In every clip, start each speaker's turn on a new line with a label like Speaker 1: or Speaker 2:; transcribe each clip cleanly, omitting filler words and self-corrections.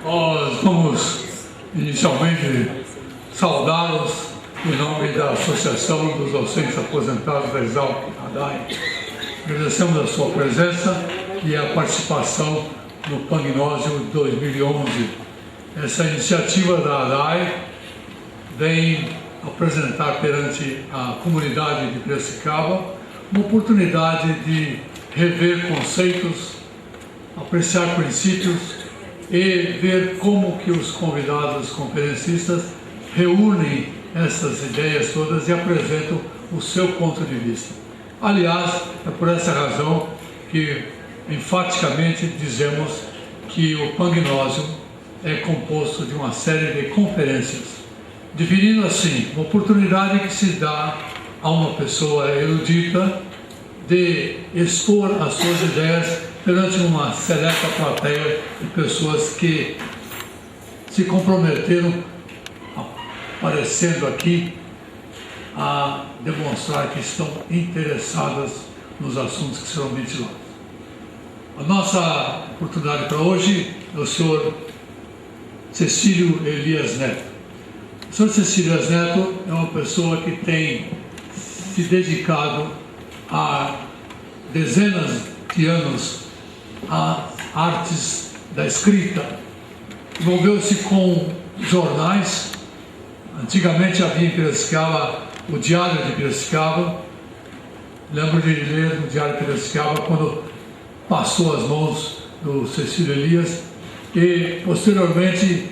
Speaker 1: Nós vamos inicialmente saudá-los em nome da Associação dos Docentes Aposentados da Exalc, ADAE. Agradecemos a sua presença e a participação no Pagnósio 2011. Essa iniciativa da ADAE vem apresentar perante a comunidade de Piracicaba uma oportunidade de rever conceitos, apreciar princípios e ver como que os convidados conferencistas reúnem essas ideias todas e apresentam o seu ponto de vista. Aliás, é por essa razão que enfaticamente dizemos que o Pagnósio é composto de uma série de conferências, definindo assim uma oportunidade que se dá a uma pessoa erudita de expor as suas ideias perante uma seleta plateia de pessoas que se comprometeram, aparecendo aqui, a demonstrar que estão interessadas nos assuntos que serão ventilados. A nossa oportunidade para hoje é o senhor Cecílio Elias Neto. O senhor Cecílio Elias Neto é uma pessoa que tem se dedicado há dezenas de anos às artes da escrita. Envolveu-se com jornais. Antigamente havia em Piracicaba o Diário de Piracicaba. Lembro de ler o Diário de Piracicaba quando passou as mãos do Cecílio Elias, e posteriormente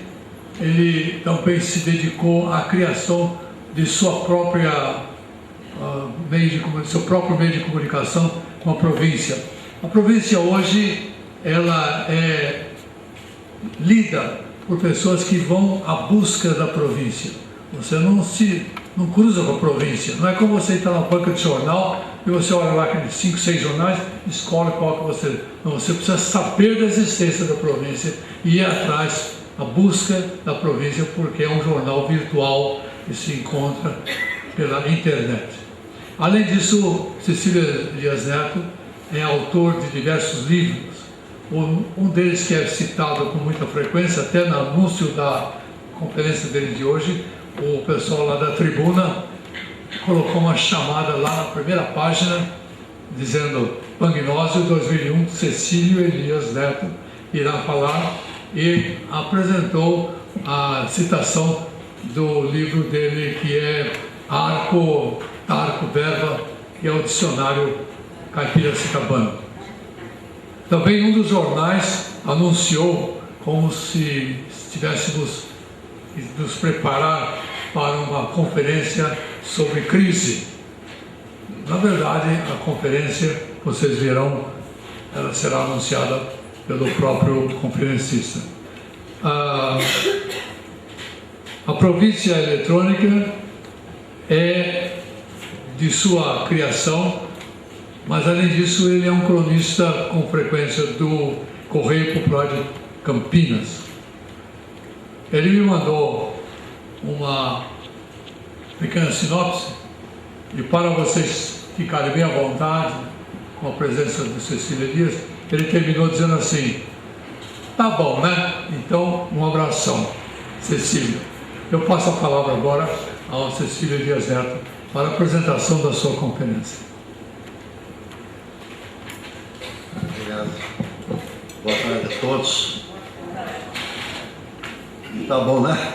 Speaker 1: ele também se dedicou à criação de sua própria seu próprio meio de comunicação com a província. A província hoje ela é lida por pessoas que vão à busca da província. Você não cruza com a província. Não é como você entrar na banca de jornal e você olha lá aqueles 5, 6 jornais, escolhe qual que você... Não, você precisa saber da existência da província e ir atrás, a busca da província, porque é um jornal virtual que se encontra pela internet. Além disso, Cecílio Elias Neto é autor de diversos livros. Um deles que é citado com muita frequência, até no anúncio da conferência dele de hoje, o pessoal lá da tribuna colocou uma chamada lá na primeira página, dizendo Pagnósio 2001, Cecílio Elias Neto irá falar, e apresentou a citação do livro dele, que é Arco Verba, que é o dicionário caipiracicabano. Também um dos jornais anunciou como se estivéssemos nos preparar para uma conferência sobre crise. Na verdade, a conferência, vocês verão, ela será anunciada pelo próprio conferencista. A província eletrônica é de sua criação, mas além disso ele é um cronista com frequência do Correio Popular de Campinas. Ele me mandou uma pequena sinopse, e para vocês ficarem bem à vontade com a presença do Cecílio Elias, ele terminou dizendo assim: tá bom, né? Então, um abração, Cecílio. Eu passo a palavra agora ao Cecílio Elias Neto para a apresentação da sua conferência.
Speaker 2: Obrigado. Boa tarde a todos. Tá bom, né?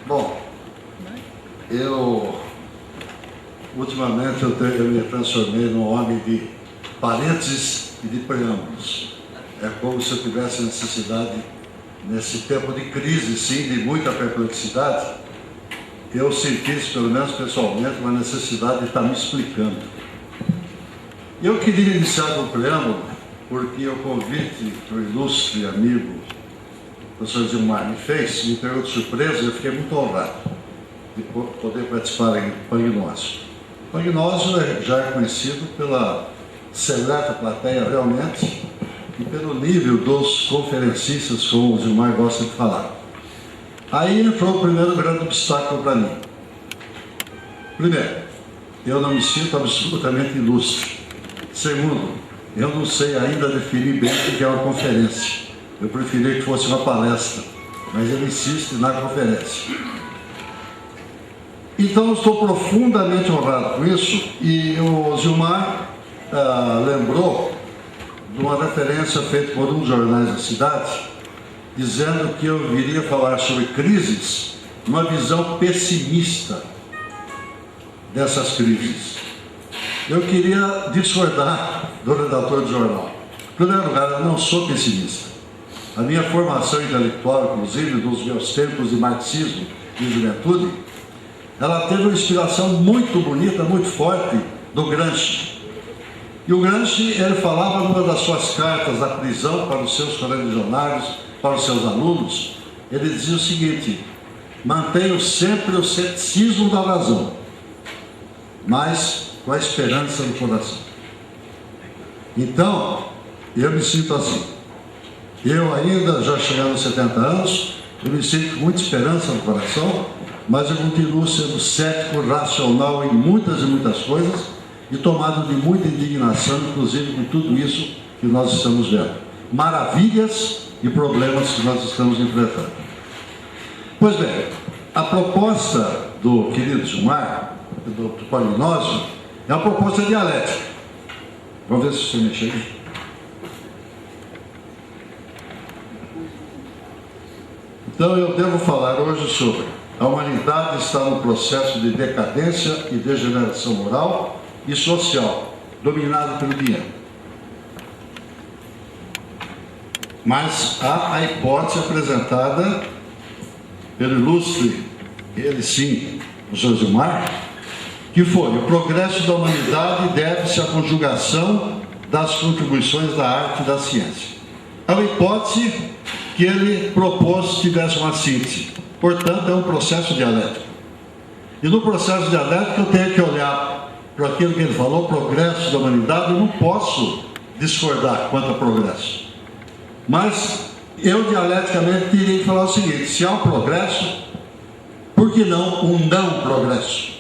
Speaker 2: Bom, ultimamente eu me transformei num homem de parênteses e de preâmbulos. É como se eu tivesse necessidade, nesse tempo de crise, sim, de muita perplexidade, eu sentisse, pelo menos pessoalmente, uma necessidade de estar me explicando. Eu queria iniciar com o preâmbulo, porque o convite que o ilustre amigo o professor Gilmar me fez, me pegou de surpresa, e eu fiquei muito honrado de poder participar do Pagnósio. O Pagnósio já é conhecido pela seleta plateia realmente e pelo nível dos conferencistas, como o Gilmar gosta de falar. Aí entrou o primeiro grande obstáculo para mim. Primeiro, eu não me sinto absolutamente ilustre. Segundo, eu não sei ainda definir bem o que é uma conferência. Eu preferia que fosse uma palestra, mas ele insiste na conferência. Então, eu estou profundamente honrado com isso, e o Gilmar lembrou de uma referência feita por um dos jornais da cidade, dizendo que eu viria falar sobre crises, uma visão pessimista dessas crises. Eu queria discordar do redator do jornal. Em primeiro lugar, eu não sou pessimista. A minha formação intelectual, inclusive, dos meus tempos de marxismo e juventude, ela teve uma inspiração muito bonita, muito forte, do Gramsci. E o Gramsci, ele falava numa das suas cartas da prisão para os seus correligionários, para os seus alunos, ele dizia o seguinte: mantenho sempre o ceticismo da razão, mas com a esperança no coração. Então, eu me sinto assim. Eu ainda, já chegando aos 70 anos, eu me sinto com muita esperança no coração, mas eu continuo sendo cético, racional em muitas e muitas coisas, e tomado de muita indignação, inclusive com tudo isso que nós estamos vendo. Maravilhas e problemas que nós estamos enfrentando. Pois bem, a proposta do querido Gilmar, do Palinósio, é uma proposta dialética. Vamos ver se você mexe aí. Então, eu devo falar hoje sobre a humanidade está no processo de decadência e degeneração moral e social, dominado pelo dinheiro. Mas há a hipótese apresentada pelo ilustre, ele sim, o Sr. Gilmar, que foi: o progresso da humanidade deve-se à conjugação das contribuições da arte e da ciência. É uma hipótese que ele propôs que tivesse uma síntese. Portanto, é um processo dialético. E no processo dialético eu tenho que olhar para aquilo que ele falou, progresso da humanidade. Eu não posso discordar quanto ao progresso. Mas eu dialeticamente teria que falar o seguinte: se há um progresso, por que não um não progresso?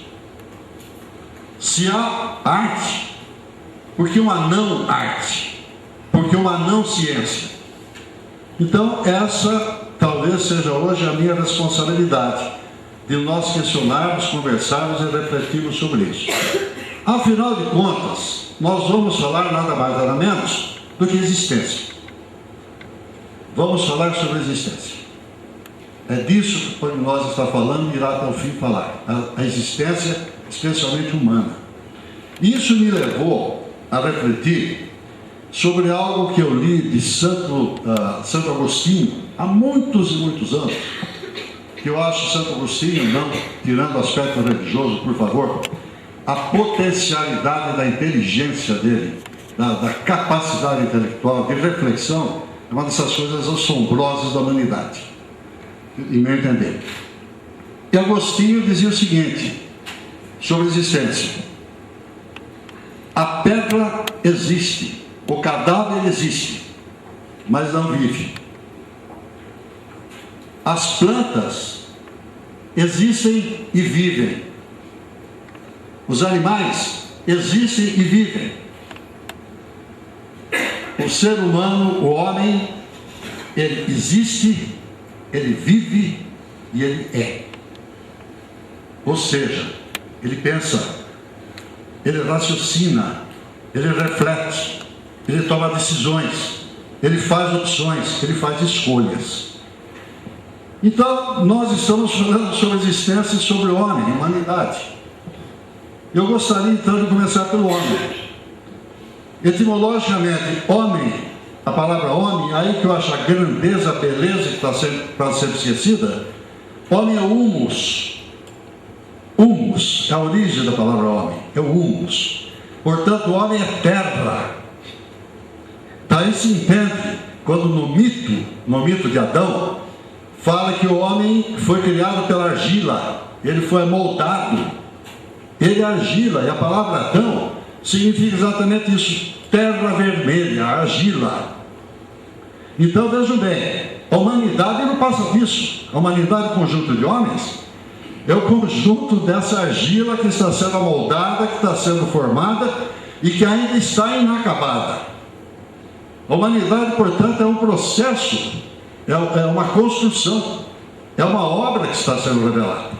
Speaker 2: Se há arte, por que uma não arte? Por que uma não ciência? Então, essa talvez seja hoje a minha responsabilidade, de nós questionarmos, conversarmos e refletirmos sobre isso. Afinal de contas, nós vamos falar nada mais nada menos do que existência. Vamos falar sobre a existência. É disso que o Palinósio está falando e irá até o fim falar. A existência, especialmente humana. Isso me levou a refletir sobre algo que eu li de Santo Agostinho há muitos e muitos anos, que eu acho Santo Agostinho, não tirando o aspecto religioso, por favor, a potencialidade da inteligência dele, da capacidade intelectual, de reflexão, é uma dessas coisas assombrosas da humanidade, em meu entender. E Agostinho dizia o seguinte sobre a existência: a pedra existe, o cadáver existe, mas não vive. As plantas existem e vivem. Os animais existem e vivem. O ser humano, o homem, ele existe, ele vive e ele é. Ou seja, ele pensa, ele raciocina, ele reflete, ele toma decisões, ele faz opções, ele faz escolhas. Então, nós estamos falando sobre a existência e sobre o homem, a humanidade. Eu gostaria então de começar pelo homem. Etimologicamente, homem, a palavra homem, aí que eu acho a grandeza, a beleza que está sempre esquecida. Homem é o humus. Humus é a origem da palavra homem, é o humus. Portanto, o homem é terra. Daí se entende quando no mito de Adão, fala que o homem foi criado pela argila, ele foi moldado, ele é argila, e a palavra Adão significa exatamente isso, terra vermelha, argila. Então vejam bem, a humanidade não passa disso. A humanidade é um conjunto de homens, é o conjunto dessa argila que está sendo amoldada, que está sendo formada e que ainda está inacabada. A humanidade, portanto, é um processo, é uma construção, é uma obra que está sendo revelada.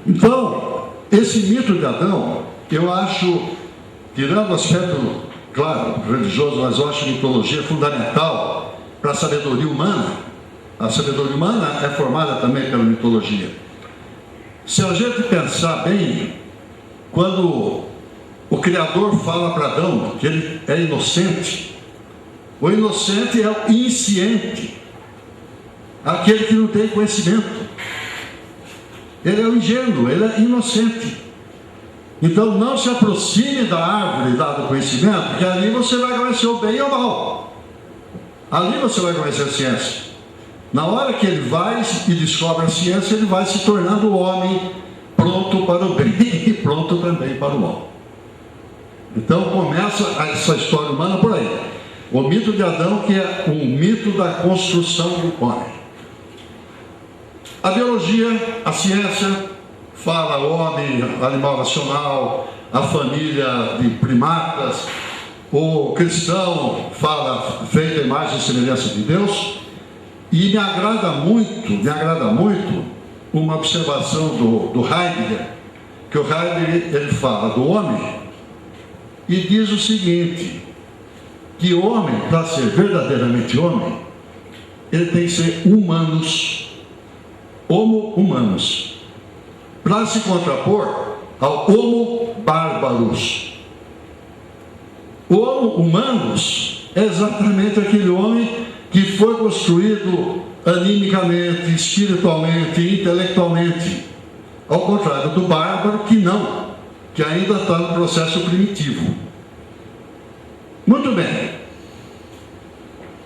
Speaker 2: Então, esse mito de Adão, eu acho, tirando o aspecto, claro, religioso, mas eu acho a mitologia fundamental para a sabedoria humana. A sabedoria humana é formada também pela mitologia. Se a gente pensar bem, quando o Criador fala para Adão que ele é inocente, o inocente é o insciente, aquele que não tem conhecimento. Ele é o ingênuo, ele é inocente. Então não se aproxime da árvore dado conhecimento, porque ali você vai conhecer o bem e o mal. Ali você vai conhecer a ciência. Na hora que ele vai e descobre a ciência, ele vai se tornando o homem pronto para o bem e pronto também para o mal. Então começa essa história humana por aí. O mito de Adão, que é um mito da construção do homem. A biologia, a ciência, fala homem, animal racional, a família de primatas. O cristão fala feita a imagem e semelhança de Deus. E me agrada muito uma observação do Heidegger, que o Heidegger ele fala do homem e diz o seguinte, que o homem, para ser verdadeiramente homem, ele tem que ser homo humanus, para se contrapor ao homo barbarus. O homo humanus é exatamente aquele homem que foi construído animicamente, espiritualmente, intelectualmente, ao contrário do bárbaro que ainda está no processo primitivo. Muito bem.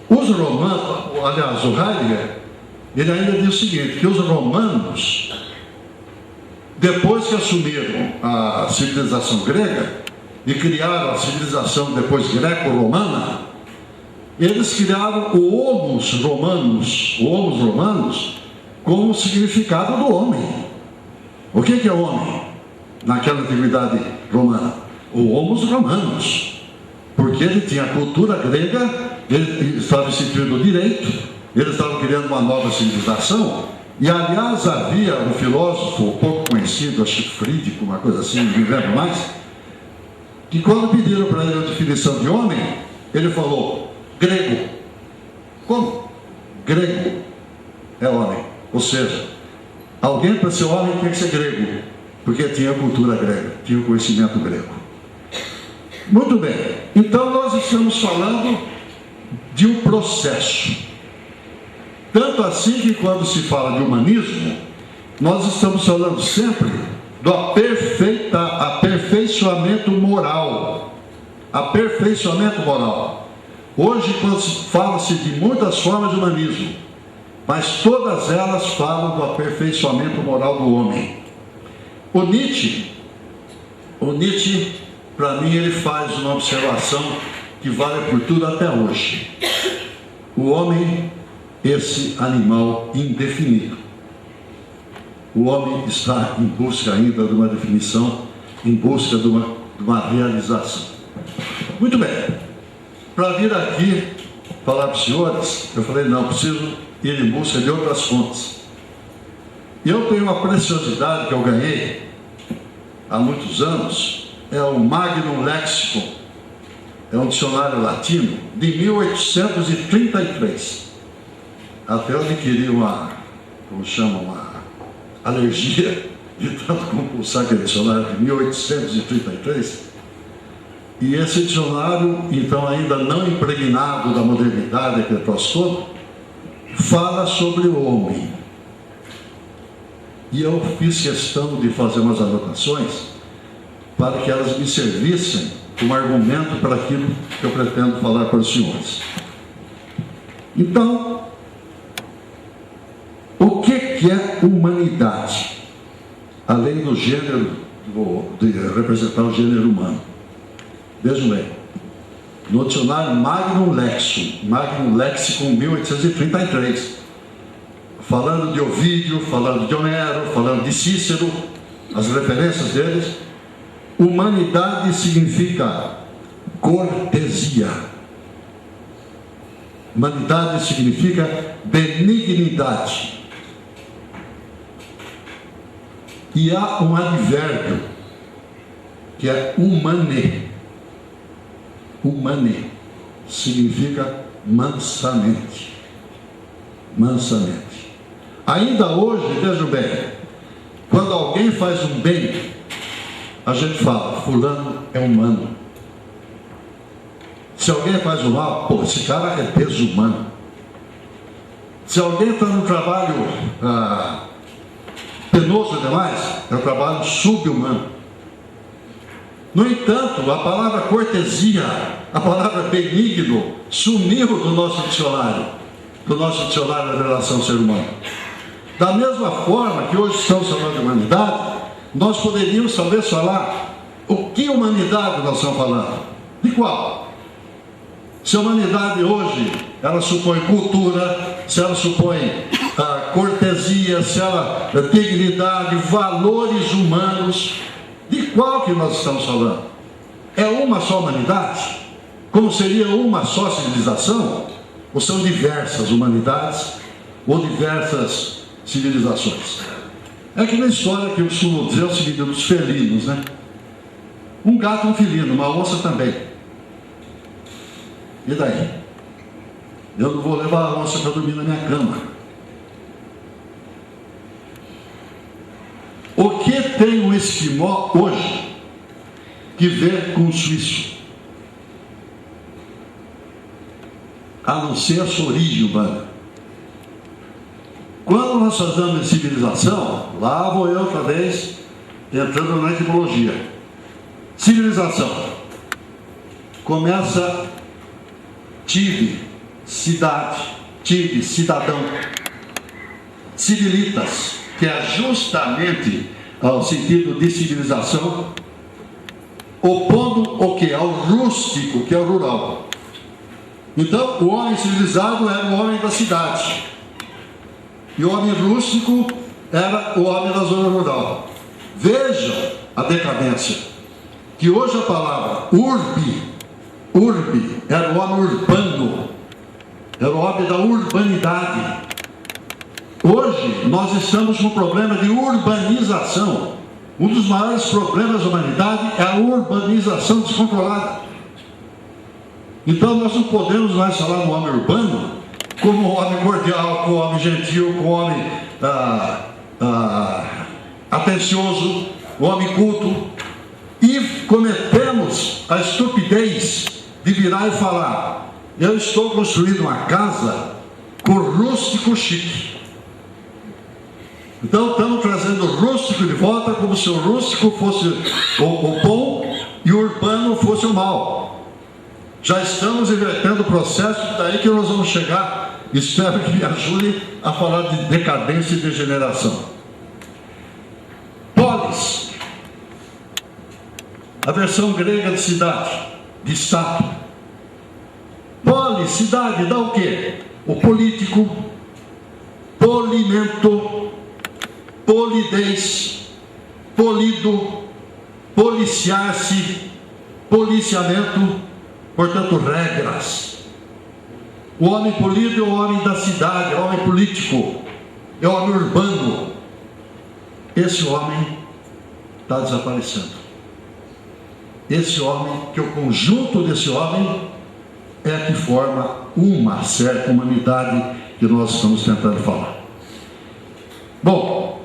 Speaker 2: Os romanos, aliás, o Heidegger, ele ainda diz o seguinte, que os romanos, depois que assumiram a civilização grega e criaram a civilização depois greco-romana, eles criaram o homus romanus como significado do homem. O que é homem naquela antiguidade romana? O homus romanus, porque ele tinha a cultura grega, ele estava instituindo o direito, eles estavam criando uma nova civilização. E aliás havia um filósofo pouco conhecido, acho que Frídico, uma coisa assim, não me lembro mais, que quando pediram para ele a definição de homem, ele falou grego. Como? Grego é homem. Ou seja, alguém para ser homem tem que ser grego, porque tinha a cultura grega, tinha o conhecimento grego. Muito bem, então nós estamos falando de um processo. Tanto assim que quando se fala de humanismo, nós estamos falando sempre do aperfeiçoamento moral. Aperfeiçoamento moral. Hoje, fala-se de muitas formas de humanismo, mas todas elas falam do aperfeiçoamento moral do homem. O Nietzsche, para mim, ele faz uma observação que vale por tudo até hoje. O homem, esse animal indefinido. O homem está em busca ainda de uma definição, em busca de uma realização. Muito bem. Para vir aqui falar para os senhores, eu falei, não, preciso ir em busca de outras fontes. E eu tenho uma preciosidade que eu ganhei há muitos anos, é o Magnum Lexicon, é um dicionário latino, de 1833. Até eu adquiri uma alergia de tanto compulsar aquele dicionário de 1833. E esse dicionário, então, ainda não impregnado da modernidade, aquele troço todo, fala sobre o homem. E eu fiz questão de fazer umas anotações para que elas me servissem como argumento para aquilo que eu pretendo falar para os senhores. Então, o que é humanidade? Além do gênero, de representar o gênero humano. Vejam bem, no dicionário Magnum Lexicon 1833, falando de Ovídio, falando de Homero, falando de Cícero, as referências deles, humanidade significa cortesia. Humanidade significa benignidade. E há um advérbio, que é humane. Humane significa mansamente. Mansamente. Ainda hoje, vejam bem, quando alguém faz um bem, a gente fala, fulano é humano. Se alguém faz o mal, pô, esse cara é desumano. Se alguém está no trabalho penoso demais, é um trabalho sub-humano. No entanto, a palavra cortesia, a palavra benigno, sumiu do nosso dicionário da relação ser humano. Da mesma forma que hoje estamos falando de humanidade, nós poderíamos talvez falar o que humanidade nós estamos falando. De qual? Se a humanidade hoje, ela supõe cultura, se ela supõe cortesia, se ela dignidade, valores humanos, de qual que nós estamos falando? É uma só humanidade? Como seria uma só civilização? Ou são diversas humanidades ou diversas civilizações? É que na história que eu costumo dizer é o seguinte, dos felinos, né? Um gato é um felino, uma onça também. E daí? Eu não vou levar a onça para dormir na minha cama. O que tem um esquimó hoje que ver com o suíço? A não ser a sua origem humana. Quando nós fazemos de civilização, lá vou eu outra vez entrando na etimologia. Civilização começa tive, cidade, tive, cidadão. Civilitas, que é justamente ao sentido de civilização, opondo o que? Ao rústico, que é o rural. Então, o homem civilizado era o homem da cidade. E o homem rústico era o homem da zona rural. Veja a decadência. Que hoje a palavra urbe, era o homem urbano. Era o homem da urbanidade. Hoje, nós estamos com um problema de urbanização. Um dos maiores problemas da humanidade é a urbanização descontrolada. Então, nós não podemos mais falar no homem urbano como o homem cordial, como o homem gentil, como o homem atencioso, o homem culto. E cometemos a estupidez de virar e falar: eu estou construindo uma casa com rústico chique. Então estamos trazendo o rústico de volta, como se o rústico fosse o bom e o urbano fosse o mal. Já estamos invertendo o processo, daí que nós vamos chegar, espero que me ajudem a falar de decadência e degeneração. Polis, a versão grega de cidade, de estado. Polis, cidade, dá o quê? O político, polimento, polidez, polido, policiar-se, policiamento, portanto, regras. O homem polido é o homem da cidade, é o homem político, é o homem urbano. Esse homem está desaparecendo. Esse homem, que o conjunto desse homem é que forma uma certa humanidade que nós estamos tentando falar. Bom,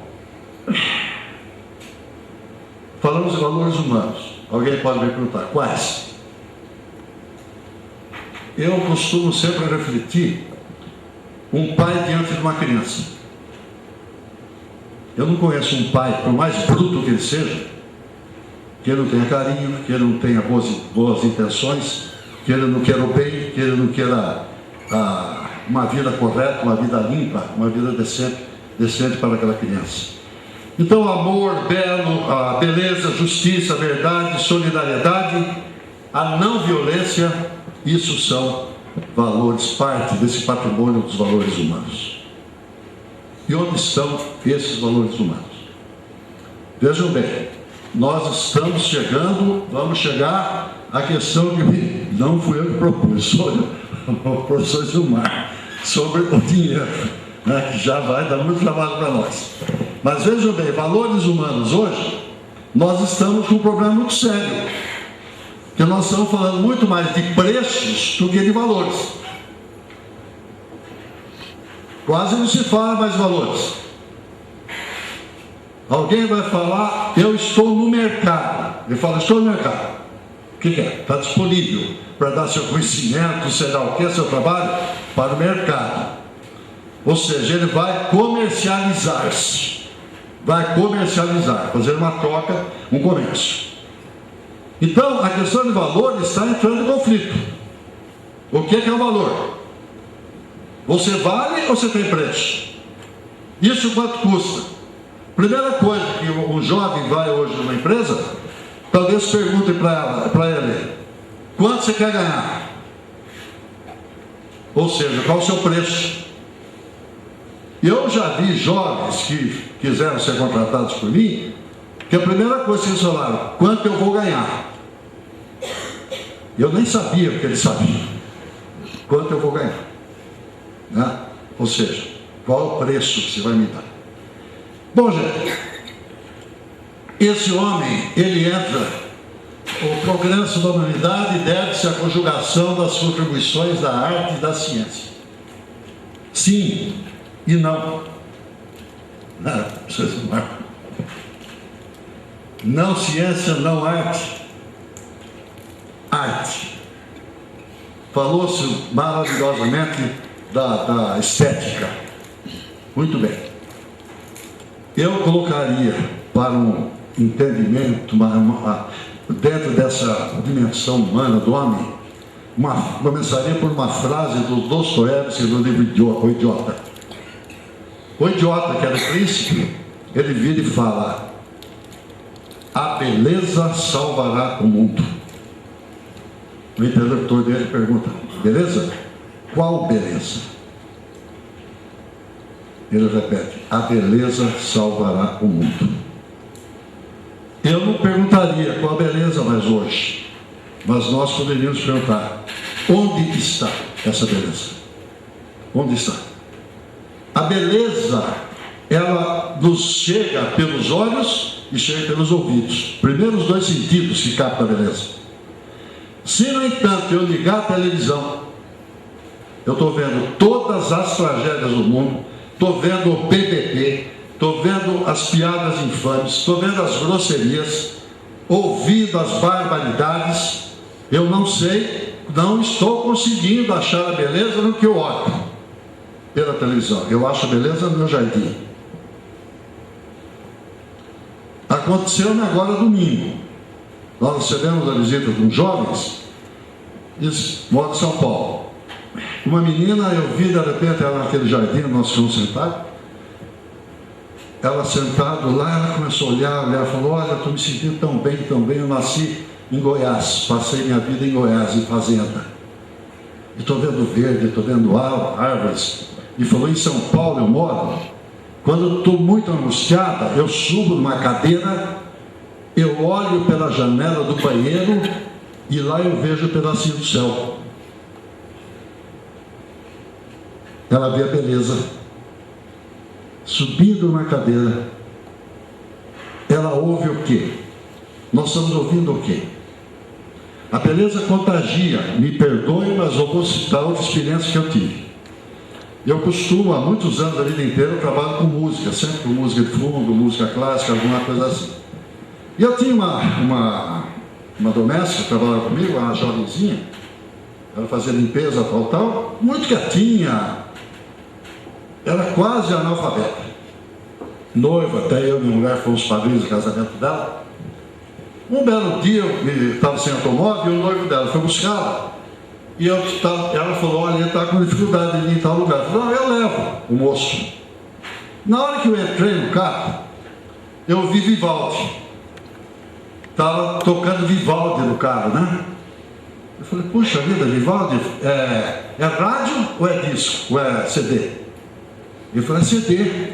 Speaker 2: falamos de valores humanos. Alguém pode me perguntar, quais? Eu costumo sempre refletir um pai diante de uma criança. Eu não conheço um pai, por mais bruto que ele seja, que ele não tenha carinho, que ele não tenha boas intenções, que ele não queira o bem, que ele não queira uma vida correta, uma vida limpa, uma vida decente para aquela criança. Então, amor, belo, a beleza, justiça, verdade, solidariedade, a não violência, isso são valores, parte desse patrimônio dos valores humanos. E onde estão esses valores humanos? Vejam bem, nós estamos chegando, vamos chegar a questão que não fui eu que propus, foi o professor Gilmar, sobre o dinheiro, né, que já vai dar muito trabalho para nós. Mas vejam bem, valores humanos hoje, nós estamos com um problema muito sério, porque nós estamos falando muito mais de preços do que de valores. Quase não se fala mais de valores. Alguém vai falar, eu estou no mercado. Ele fala, estou no mercado. O que é? Está disponível para dar seu conhecimento, será o que, seu trabalho? Para o mercado. Ou seja, ele vai comercializar-se. Vai comercializar, fazer uma troca, um comércio. Então, a questão de valor está entrando em conflito. O que é o valor? Você vale ou você tem preço? Isso quanto custa? Primeira coisa que um jovem vai hoje numa empresa, talvez pergunte para ele, quanto você quer ganhar? Ou seja, qual o seu preço? Eu já vi jovens que quiseram ser contratados por mim, que a primeira coisa que eles falaram, quanto eu vou ganhar? Eu nem sabia o que eles sabiam. Quanto eu vou ganhar? Né? Ou seja, qual o preço que você vai me dar? Bom, gente, esse homem, ele entra, o progresso da humanidade deve-se à conjugação das contribuições da arte e da ciência. Sim e não. Não ciência, não arte. Arte. Falou-se maravilhosamente da estética. Muito bem. Eu colocaria para um entendimento, dentro dessa dimensão humana do homem, começaria por uma frase do Dostoiévski do livro O Idiota. O idiota, que era príncipe, ele vira e fala, a beleza salvará o mundo. O interlocutor dele pergunta, beleza? Qual beleza? Ele repete, a beleza salvará o mundo. Eu não perguntaria qual a beleza mais hoje, mas nós poderíamos perguntar, onde está essa beleza? Onde está? A beleza, ela nos chega pelos olhos e chega pelos ouvidos. Primeiro os dois sentidos que captam a beleza. Se, no entanto, eu ligar a televisão, eu estou vendo todas as tragédias do mundo, estou vendo o BBB, estou vendo as piadas infames, estou vendo as grosserias, ouvindo as barbaridades, eu não sei, não estou conseguindo achar a beleza no que eu olho pela televisão. Eu acho a beleza no meu jardim. Aconteceu-me agora domingo. Nós recebemos a visita de uns jovens, eles moram em São Paulo. Uma menina, eu vi de repente ela naquele jardim, nós fomos sentados. Ela sentado lá, ela começou a olhar, falou, olha, estou me sentindo tão bem, eu nasci em Goiás, passei minha vida em Goiás, em fazenda. Estou vendo verde, estou vendo árvores. E falou, em São Paulo eu moro. Quando eu estou muito angustiada, eu subo numa cadeira, eu olho pela janela do banheiro e lá eu vejo um pedacinho do céu. Ela vê a beleza. Subindo na cadeira, ela ouve o quê? Nós estamos ouvindo o quê? A beleza contagia, me perdoe, mas eu vou citar outra experiência que eu tive. Eu costumo, há muitos anos, a vida inteira, eu trabalho com música, sempre com música de fundo, música clássica, alguma coisa assim. E eu tinha uma doméstica que trabalhava comigo, uma jovenzinha, ela fazia limpeza, tal, muito quietinha, era quase analfabeta. Noiva, até eu e minha mulher fomos padrinhos do casamento dela. Um belo dia, eu estava sem automóvel e o noivo dela foi buscá-la. E ela falou, olha, ele está com dificuldade de ir em tal lugar. Eu falei, não, eu levo o moço. Na hora que eu entrei no carro, eu vi Vivaldi. Estava tocando Vivaldi no carro, né? Eu falei, puxa vida, Vivaldi, é rádio ou é disco? Ou é CD? Eu falei, é CD.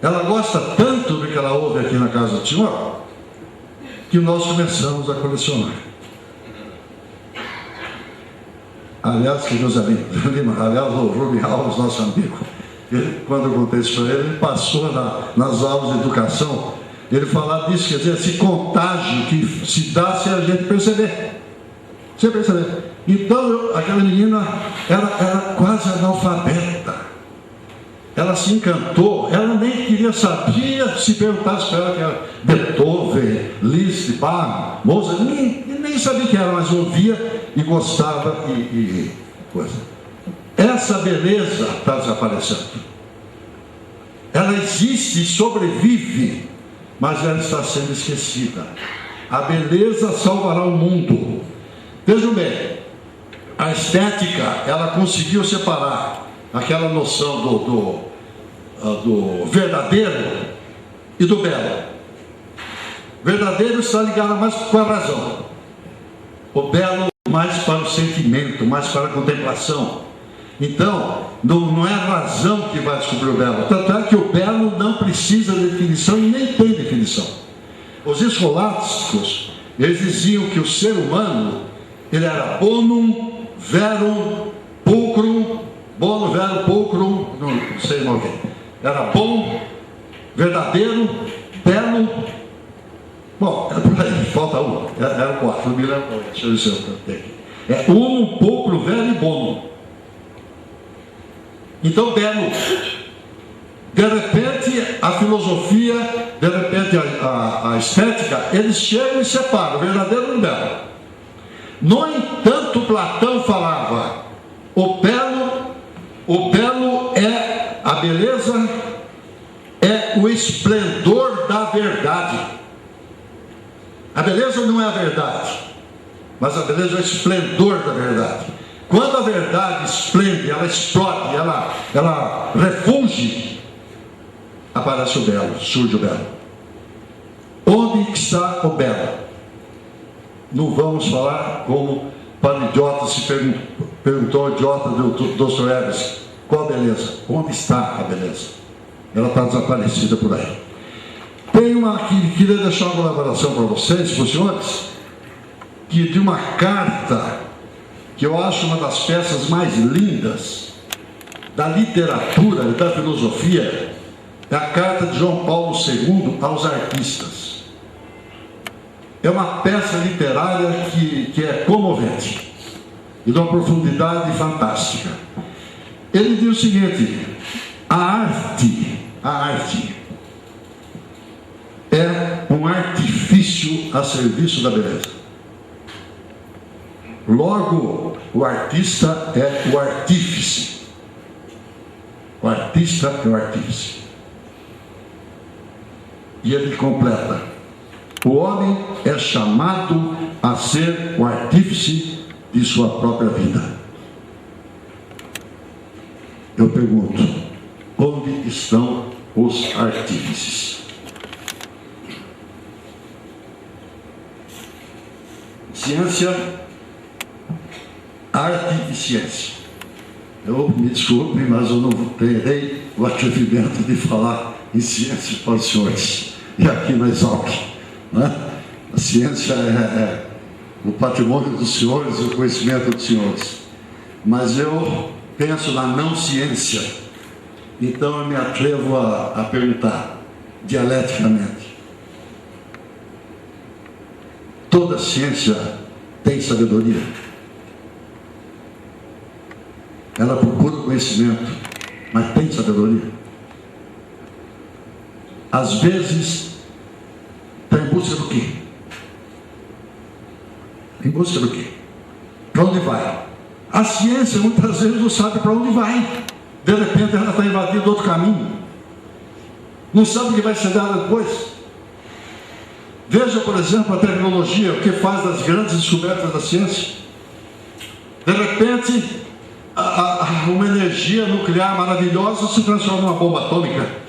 Speaker 2: Ela gosta tanto do que ela ouve aqui na casa do senhor, que nós começamos a colecionar. Aliás, que José Lima, aliás, o Rubem Alves, nosso amigo, quando eu contei isso para ele passou nas aulas de educação, ele falava disso, quer dizer, esse contágio que se dá se a gente perceber. Você perceber? Então, aquela menina era quase analfabeta. Ela se encantou, ela nem queria saber, se perguntasse para ela que era Beethoven, Liszt, Bach, Mozart, nem sabia que era, mas ouvia e gostava e coisa. Essa beleza está desaparecendo. Ela existe e sobrevive, mas ela está sendo esquecida. A beleza salvará o mundo. Vejam bem, a estética, ela conseguiu separar aquela noção do verdadeiro e do belo. Verdadeiro está ligado mais com a razão. O belo mais para o sentimento, mais para a contemplação. Então, não é a razão que vai descobrir o belo. Tanto é que o belo não precisa de definição e nem tem definição. Os escolásticos, eles diziam que o ser humano, ele era bonum, verum, pulcrum, bono, vero, pulcrum, não sei mais o que. Era bom, verdadeiro, belo. Bom, era por aí, falta um. Era quatro, não me lembro. Deixa eu ver se eu tenho aqui. É uno, pulcro, vero e bono. Então, belo. De repente, a filosofia, de repente, a estética, eles chegam e separam o verdadeiro do belo. No entanto, Platão falava, o belo é a beleza, é o esplendor da verdade. A beleza não é a verdade, mas a beleza é o esplendor da verdade. Quando a verdade esplende, ela explode, ela refulge, aparece o belo, surge o belo. Onde está o belo? Não vamos falar como para o idiota se perguntou ao idiota do Dostoiévski, qual a beleza? Onde está a beleza? Ela está desaparecida por aí. Tem uma que queria deixar uma colaboração para vocês, para os senhores, que de uma carta que eu acho uma das peças mais lindas da literatura e da filosofia, é a carta de João Paulo II aos artistas. É uma peça literária que é comovente e de uma profundidade fantástica. Ele diz o seguinte: a arte é um artifício a serviço da beleza. Logo, o artista é o artífice. O artista é o artífice. E ele completa: o homem é chamado a ser o artífice de sua própria vida. Eu pergunto, onde estão os artífices? Ciência, arte e ciência. Eu me desculpe, mas eu não terei o atrevimento de falar em ciência para os senhores. E aqui na Exalc, né? A ciência é o patrimônio dos senhores, o conhecimento dos senhores. Mas eu penso na não ciência. Então eu me atrevo a perguntar, dialeticamente: toda ciência tem sabedoria? Ela procura conhecimento, mas tem sabedoria? Às vezes, está em busca do quê? Em busca do quê? Para onde vai? A ciência muitas vezes não sabe para onde vai. De repente ela está invadindo outro caminho. Não sabe o que vai ser dela depois. Veja, por exemplo, a tecnologia, o que faz das grandes descobertas da ciência. De repente, uma energia nuclear maravilhosa se transforma numa bomba atômica.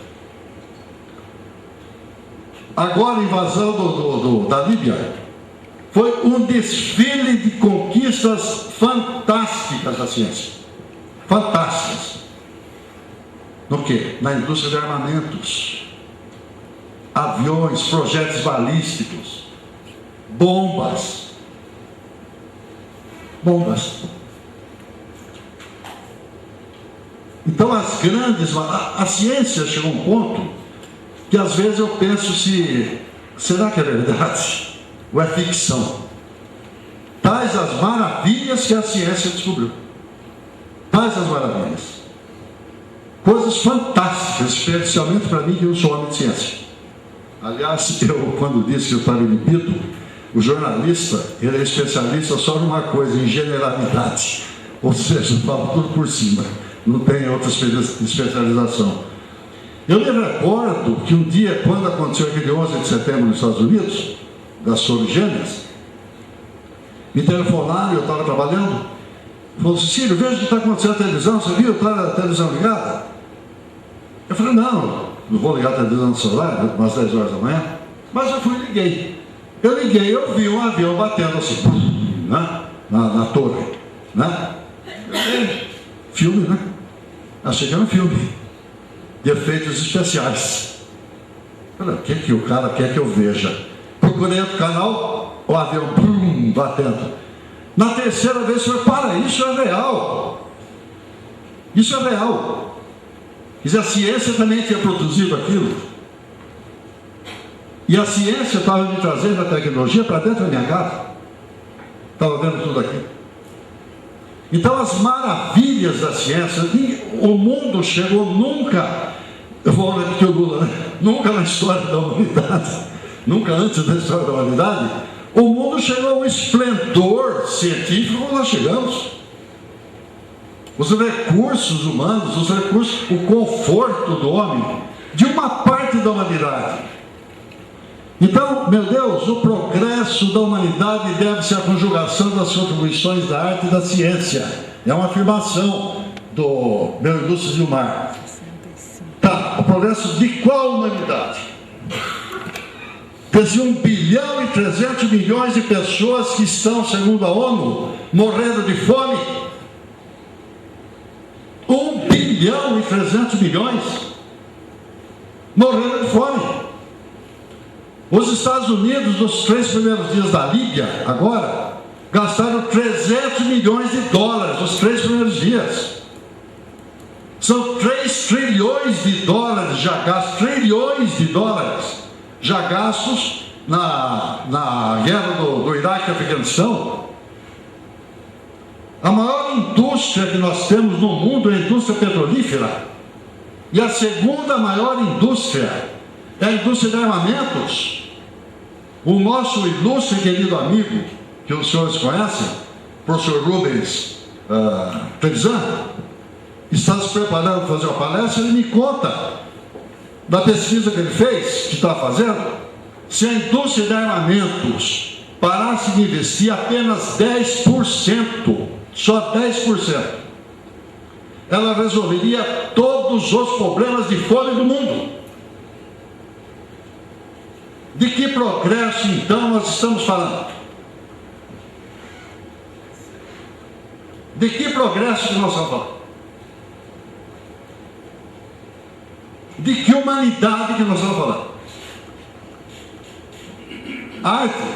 Speaker 2: Agora a invasão da Líbia foi um desfile de conquistas fantásticas da ciência. Fantásticas. No quê? Na indústria de armamentos. Aviões, projetos balísticos, bombas. Então a ciência chegou a um ponto que às vezes eu penso será que é verdade? Ou é ficção? Tais as maravilhas que a ciência descobriu. Tais as maravilhas. Coisas fantásticas, especialmente para mim que não sou homem de ciência. Aliás, quando disse que eu estava inibido, o jornalista, ele é especialista só numa coisa, em generalidade. Ou seja, fala tudo por cima. Não tem outra especialização. Eu me recordo que um dia, quando aconteceu aquele 11 de setembro nos Estados Unidos, das Torres Gêmeas, me telefonaram, eu estava trabalhando, falou: Cecílio, veja o que está acontecendo na televisão, você viu? Está a televisão ligada? Eu falei: não vou ligar a televisão no celular, umas 10 horas da manhã, mas eu fui e liguei. Eu vi um avião batendo assim, né? na torre, né? Filme, né? Achei que era um filme de efeitos especiais. Falei: o que o cara quer que eu veja? Procurei outro canal, o avião batendo. Na terceira vez eu falei: para, isso é real. Isso é real. Quer dizer, a ciência também tinha produzido aquilo. E a ciência estava me trazendo a tecnologia para dentro da minha casa. Estava vendo tudo aquilo. Então, as maravilhas da ciência, o mundo chegou nunca, eu vou repetir o Lula, né? Nunca na história da humanidade, nunca antes da história da humanidade, o mundo chegou a um esplendor científico como nós chegamos. Os recursos humanos, o conforto do homem, de uma parte da humanidade. Então, meu Deus, o progresso da humanidade deve-se à conjugação das contribuições da arte e da ciência. É uma afirmação do meu Ilúcio Gilmar. Tá, o progresso de qual humanidade? Quer dizer, 1 bilhão e 300 milhões de pessoas que estão, segundo a ONU, morrendo de fome. 1 bilhão e 300 milhões morrendo de fome. Os Estados Unidos, nos 3 primeiros dias da Líbia, agora, gastaram 300 milhões de dólares nos 3 primeiros dias. São 3 trilhões de dólares já gastos, já gastos na guerra do Iraque e Afeganistão. A maior indústria que nós temos no mundo é a indústria petrolífera. E a segunda maior indústria é a indústria de armamentos. O nosso ilustre e querido amigo, que os senhores conhecem, o professor Rubens Trevisan, está se preparando para fazer uma palestra. Ele me conta da pesquisa que ele fez, que está fazendo, se a indústria de armamentos parasse de investir apenas 10%, só 10%, ela resolveria todos os problemas de fome do mundo. De que progresso, então, nós estamos falando? De que progresso que nós estamos falando? De que humanidade que nós estamos falando? Arte.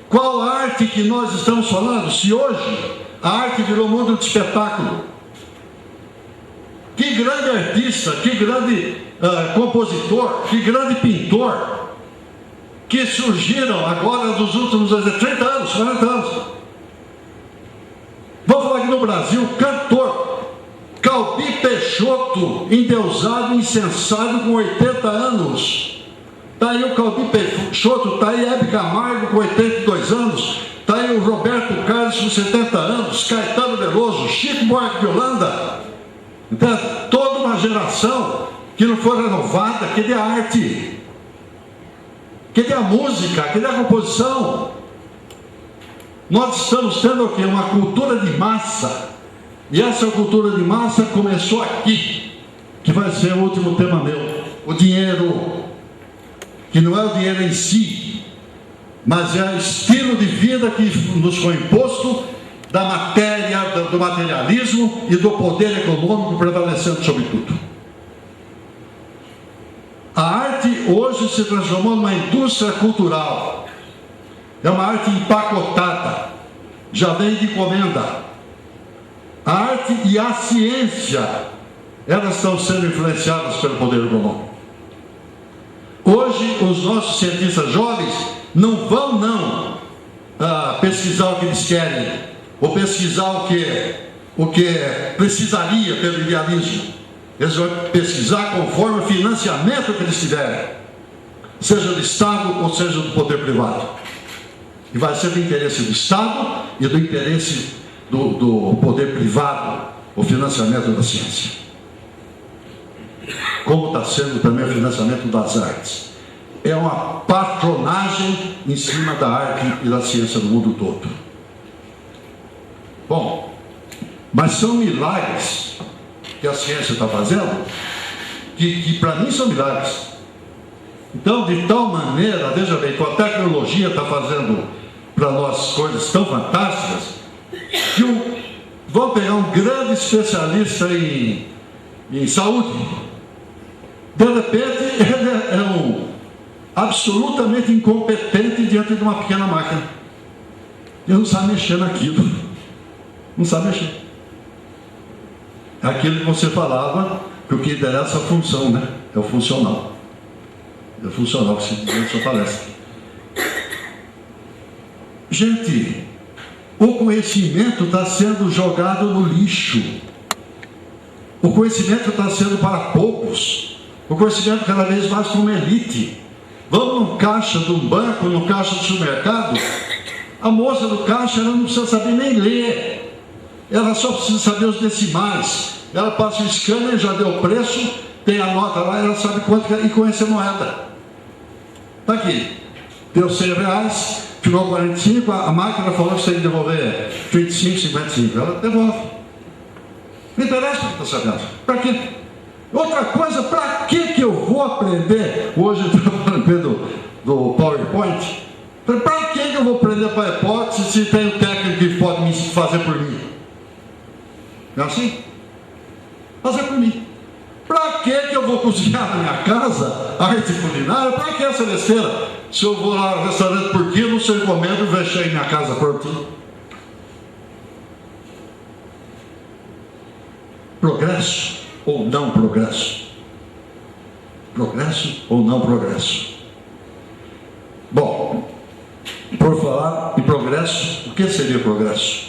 Speaker 2: Qual arte que nós estamos falando? Se hoje a arte virou mundo de espetáculo. Que grande artista, que grande compositor, que grande pintor que surgiram agora nos últimos 30 anos, 40 anos. Vamos falar aqui no Brasil, cantor Calbi Peixoto, endeusado, incensado, com 80 anos. Está aí o Calbi Peixoto, está aí Hebe Camargo com 82 anos, está aí o Roberto Carlos com 70 anos, Caetano Veloso, Chico Buarque de Holanda. Então, toda uma geração que não foi renovada, que dê arte, que dê a música, que dê a composição. Nós estamos tendo o quê? Uma cultura de massa. E essa cultura de massa começou aqui, que vai ser o último tema meu. O dinheiro, que não é o dinheiro em si, mas é o estilo de vida que nos foi imposto, da matéria, do materialismo e do poder econômico prevalecendo sobre tudo. A arte hoje se transformou numa indústria cultural. É uma arte empacotada, já vem de encomenda. A arte e a ciência elas estão sendo influenciadas pelo poder econômico. Hoje, os nossos cientistas jovens não vão pesquisar o que eles querem, ou pesquisar o que precisaria pelo idealismo. Eles vão pesquisar conforme o financiamento que eles tiverem, seja do Estado ou seja do poder privado. E vai ser do interesse do Estado e do interesse do poder privado, o financiamento da ciência. Como está sendo também o financiamento das artes. É uma patronagem em cima da arte e da ciência do mundo todo. Bom, mas são milagres que a ciência está fazendo, que para mim são milagres. Então, de tal maneira, veja bem, com a tecnologia está fazendo para nós coisas tão fantásticas, que vão pegar um grande especialista em saúde, de repente ele é absolutamente incompetente diante de uma pequena máquina. Ele não sabe mexer naquilo, não sabe mexer. É aquilo que você falava, que o que interessa é a função, né? É o funcional. É o funcional que se diz na sua palestra. Gente, o conhecimento está sendo jogado no lixo. O conhecimento está sendo para poucos. O conhecimento cada vez mais como elite. Vamos no caixa de um banco, no caixa do supermercado, a moça do caixa ela não precisa saber nem ler. Ela só precisa saber os decimais. Ela passa o scanner, já deu o preço, tem a nota lá, ela sabe quanto e conhece a moeda. Está aqui. Deu R$100, ficou 45, a máquina falou que você tem que devolver 25, 55. Ela devolve. Não interessa o que está sabendo. Para quê? Outra coisa, para que eu vou aprender? Hoje eu estou falando do PowerPoint. Para que eu vou aprender PowerPoint se tem um técnico que pode me fazer por mim? Não é assim? Fazer por mim. Para que eu vou cozinhar na minha casa, arte culinária? Para que essa besteira? Se eu vou lá no restaurante por quilo, se eu encomendo, eu deixei em minha casa prontinho. Progresso ou não progresso? Progresso ou não progresso? Bom, por falar em progresso, o que seria progresso?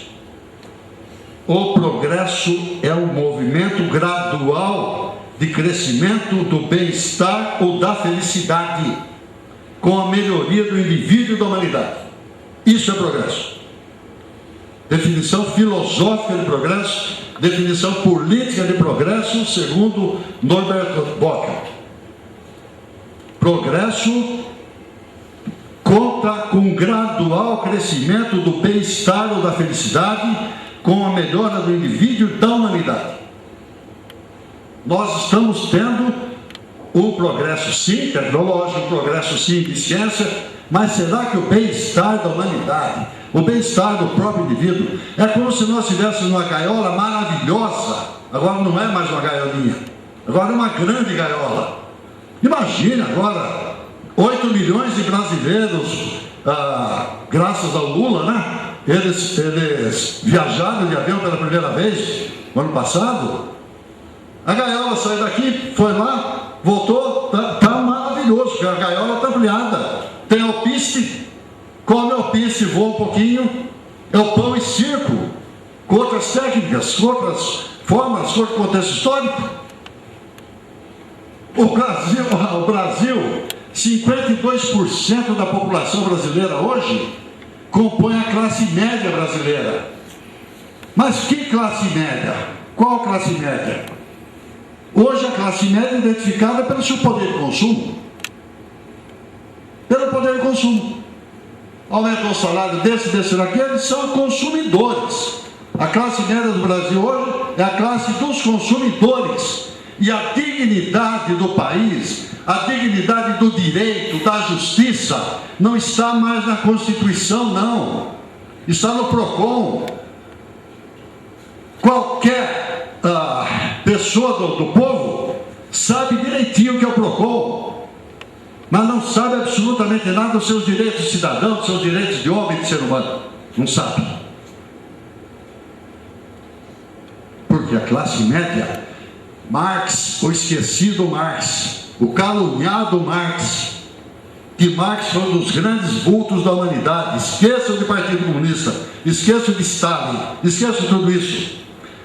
Speaker 2: O progresso é um movimento gradual de crescimento do bem-estar ou da felicidade, com a melhoria do indivíduo e da humanidade. Isso é progresso. Definição filosófica de progresso, definição política de progresso, segundo Norbert Bocker. Progresso conta com um gradual crescimento do bem-estar ou da felicidade, com a melhora do indivíduo e da humanidade. Nós estamos tendo um progresso sim tecnológico, um progresso sim de ciência, mas será que o bem-estar da humanidade, o bem-estar do próprio indivíduo, é como se nós estivéssemos numa gaiola maravilhosa? Agora não é mais uma gaiolinha, agora é uma grande gaiola. Imagine agora 8 milhões de brasileiros, graças ao Lula, né? Eles viajaram de avião pela primeira vez no ano passado. A gaiola saiu daqui, foi lá, voltou, está maravilhoso, porque a gaiola está ampliada. Tem alpiste, come alpiste, voa um pouquinho, é o pão e circo, com outras técnicas, com outras formas, com outro contexto histórico. O Brasil, 52% da população brasileira hoje compõe a classe média brasileira. Mas que classe média? Qual classe média? Hoje a classe média é identificada pelo seu poder de consumo. Pelo poder de consumo. Aumentou o salário desse, daquele, são consumidores. A classe média do Brasil hoje é a classe dos consumidores. E a dignidade do país, a dignidade do direito, da justiça, não está mais na Constituição, não. Está no PROCON. Qualquer pessoa do povo sabe direitinho o que é o PROCON, mas não sabe absolutamente nada dos seus direitos de cidadão, dos seus direitos de homem e de ser humano. Não sabe. Porque a classe média Marx, o esquecido Marx, o caluniado Marx, que Marx foi um dos grandes vultos da humanidade. Esqueçam do Partido Comunista, esqueçam de Stalin, esqueçam de tudo isso.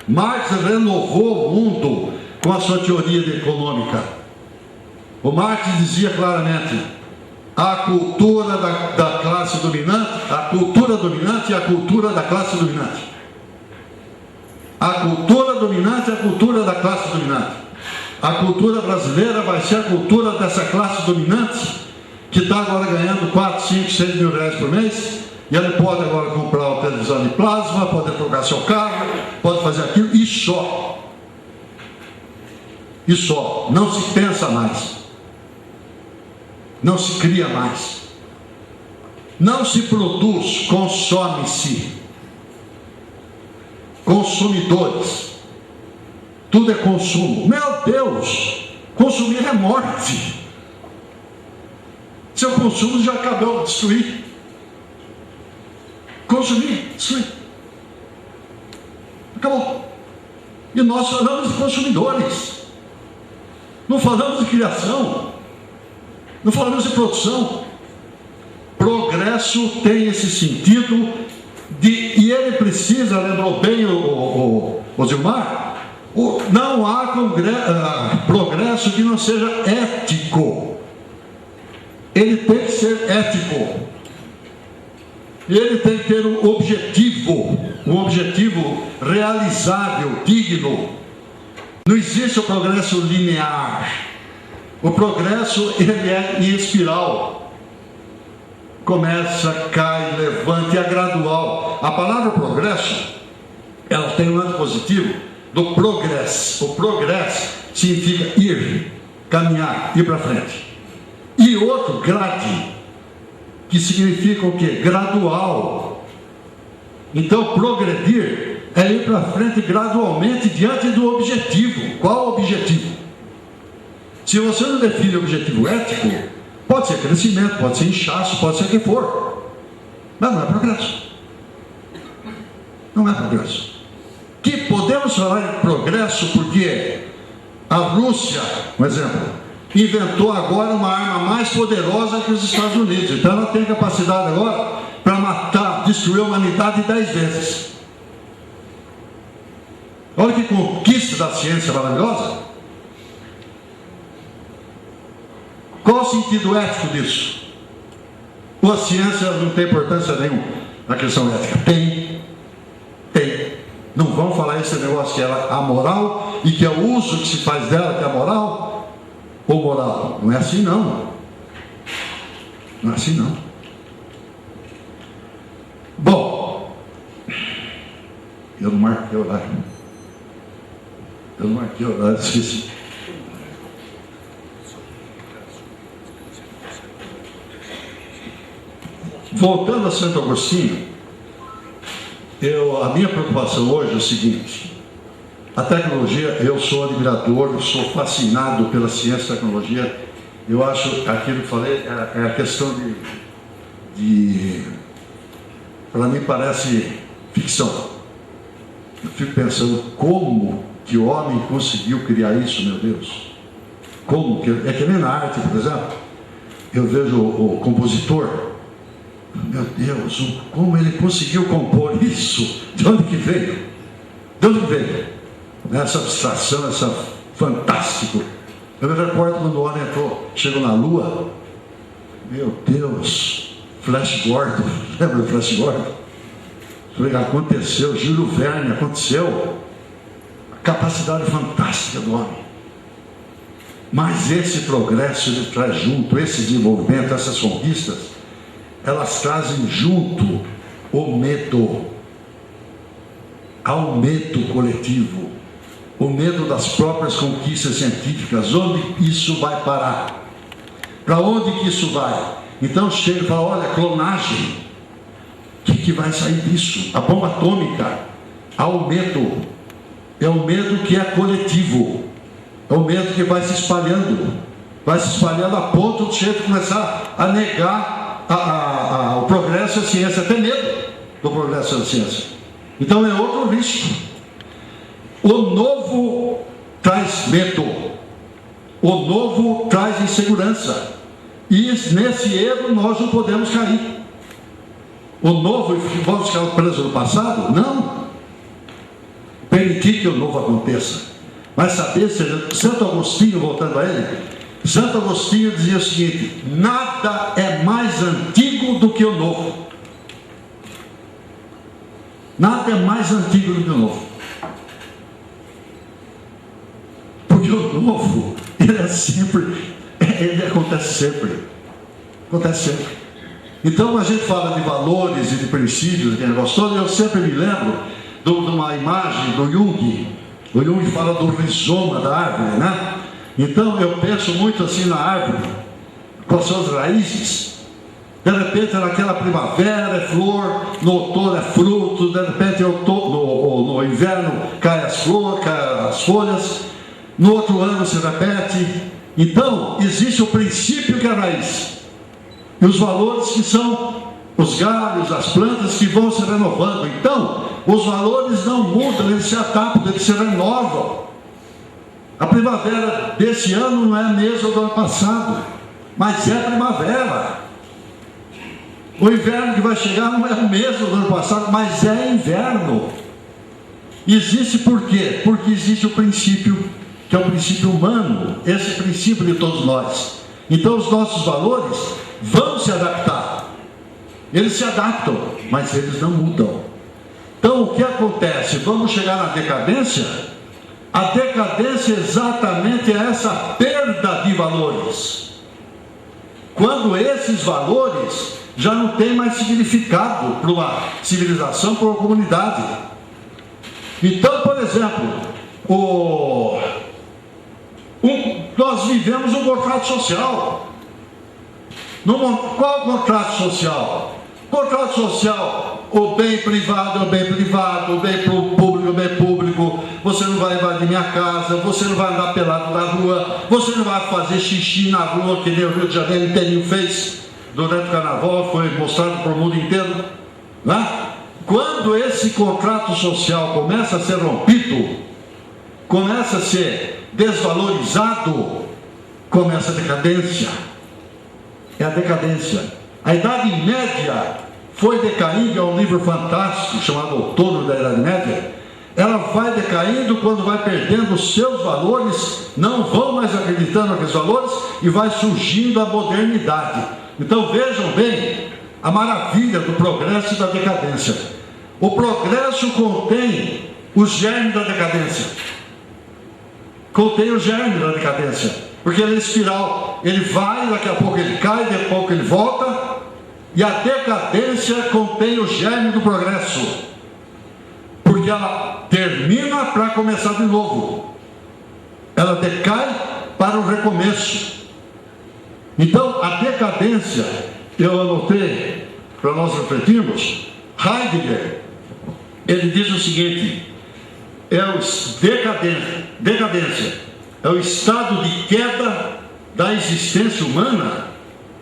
Speaker 2: Marx renovou o mundo com a sua teoria econômica. O Marx dizia claramente: a cultura da classe dominante, a cultura dominante e a cultura da classe dominante. A cultura dominante é a cultura da classe dominante. A cultura brasileira vai ser a cultura dessa classe dominante, que está agora ganhando 4, 5, 6 mil reais por mês, e ele pode agora comprar uma televisão de plasma, pode trocar seu carro, pode fazer aquilo, e só. E só. Não se pensa mais. Não se cria mais. Não se produz, consome-se. Consumidores. Tudo é consumo. Meu Deus! Consumir é morte. Seu consumo já acabou de destruir. Consumir, destruir. Acabou. E nós falamos de consumidores. Não falamos de criação. Não falamos de produção. Progresso tem esse sentido e ele precisa, lembrou bem o Gilmar, não há progresso que não seja ético. Ele tem que ser ético. Ele tem que ter um objetivo realizável, digno. Não existe o progresso linear. O progresso, ele é em espiral. Começa, cai, levanta, e é gradual. A palavra progresso, ela tem um lado positivo do progresso. O progresso significa ir, caminhar, ir para frente. E outro, grade, que significa o quê? Gradual. Então, progredir é ir para frente gradualmente diante do objetivo. Qual o objetivo? Se você não define o objetivo ético, pode ser crescimento, pode ser inchaço, pode ser o que for, mas não é progresso. Não é progresso. Que podemos falar em progresso porque a Rússia, um exemplo, inventou agora uma arma mais poderosa que os Estados Unidos. Então ela tem capacidade agora para matar, destruir a humanidade 10 vezes. Olha que conquista da ciência maravilhosa. Qual o sentido ético disso? Ou a ciência não tem importância nenhuma na questão ética? Tem. Não vamos falar esse negócio que é a moral e que é o uso que se faz dela que é a moral ou moral. Não é assim não. Não é assim não. Bom, eu não marquei o horário. Esqueci. Voltando a Santo Agostinho, a minha preocupação hoje é o seguinte: a tecnologia, eu sou admirador, sou fascinado pela ciência e tecnologia. Eu acho, aquilo que falei, é a questão para mim parece ficção. Eu fico pensando como que o homem conseguiu criar isso, meu Deus. Como? É que nem na arte, por exemplo, eu vejo o compositor. Meu Deus, como ele conseguiu compor isso? De onde que veio? De onde veio? Essa abstração, essa fantástico. Eu me recordo quando o homem chegou na Lua. Meu Deus, Flash Gordon, lembra do Flash Gordon? Aconteceu, Júlio Verne, aconteceu. A capacidade fantástica do homem. Mas esse progresso, ele traz junto, esse desenvolvimento, essas conquistas, elas trazem junto o medo. Há um medo coletivo, o medo das próprias conquistas científicas. Onde isso vai parar? Para onde que isso vai? Então chega e fala: olha, clonagem, o que vai sair disso? A bomba atômica. Há o medo. É o medo que é coletivo, é o medo que vai se espalhando a ponto de gente começar a negar o progresso da ciência, ter medo do progresso da ciência. Então é outro risco. O novo traz medo, o novo traz insegurança, e nesse erro nós não podemos cair. O novo, vamos ficar presos no passado? Não. Permitir que o novo aconteça. Mas saber, Santo Agostinho, voltando a ele, Santo Agostinho dizia o seguinte: nada é mais antigo do que o novo. Nada é mais antigo do que o novo. Porque o novo, ele acontece sempre. Acontece sempre. Então a gente fala de valores e de princípios, aquele negócio todo, e eu sempre me lembro de uma imagem do Jung. O Jung fala do rizoma da árvore, né? Então eu penso muito assim na árvore, com as suas raízes. De repente naquela primavera é flor, no outono é fruto, de repente no inverno cai as flores, cai as folhas, no outro ano se repete. Então existe o princípio que é a raiz, e os valores que são os galhos, as plantas que vão se renovando. Então os valores não mudam, eles se adaptam, eles se renovam. A primavera desse ano não é a mesma do ano passado, mas é primavera. O inverno que vai chegar não é o mesmo do ano passado, mas é inverno. Existe por quê? Porque existe o princípio, que é o princípio humano, esse princípio de todos nós. Então os nossos valores vão se adaptar. Eles se adaptam, mas eles não mudam. Então o que acontece? Vamos chegar na decadência? A decadência exatamente é essa perda de valores. Quando esses valores já não têm mais significado para uma civilização, para uma comunidade. Então, por exemplo, nós vivemos um contrato social. Qual o contrato social? Contrato social, o bem privado é o bem privado, o bem público é o bem público. Você não vai invadir minha casa, você não vai andar pelado na rua, você não vai fazer xixi na rua, que nem o Rio de Janeiro inteirinho fez durante o carnaval, foi mostrado para o mundo inteiro, né? Quando esse contrato social começa a ser rompido, começa a ser desvalorizado, começa a decadência. É a decadência. A Idade Média foi decaindo, é um livro fantástico chamado Outono da Idade Média. Ela vai decaindo quando vai perdendo os seus valores, não vão mais acreditando naqueles valores, e vai surgindo a modernidade. Então vejam bem a maravilha do progresso e da decadência. O progresso contém o germe da decadência. Contém o germe da decadência. Porque ele é espiral. Ele vai, daqui a pouco ele cai, daqui a pouco ele volta. E a decadência contém o germe do progresso. Porque ela termina para começar de novo. Ela decai para o recomeço. Então, a decadência, eu anotei para nós refletirmos, Heidegger, ele diz o seguinte: decadência é o estado de queda da existência humana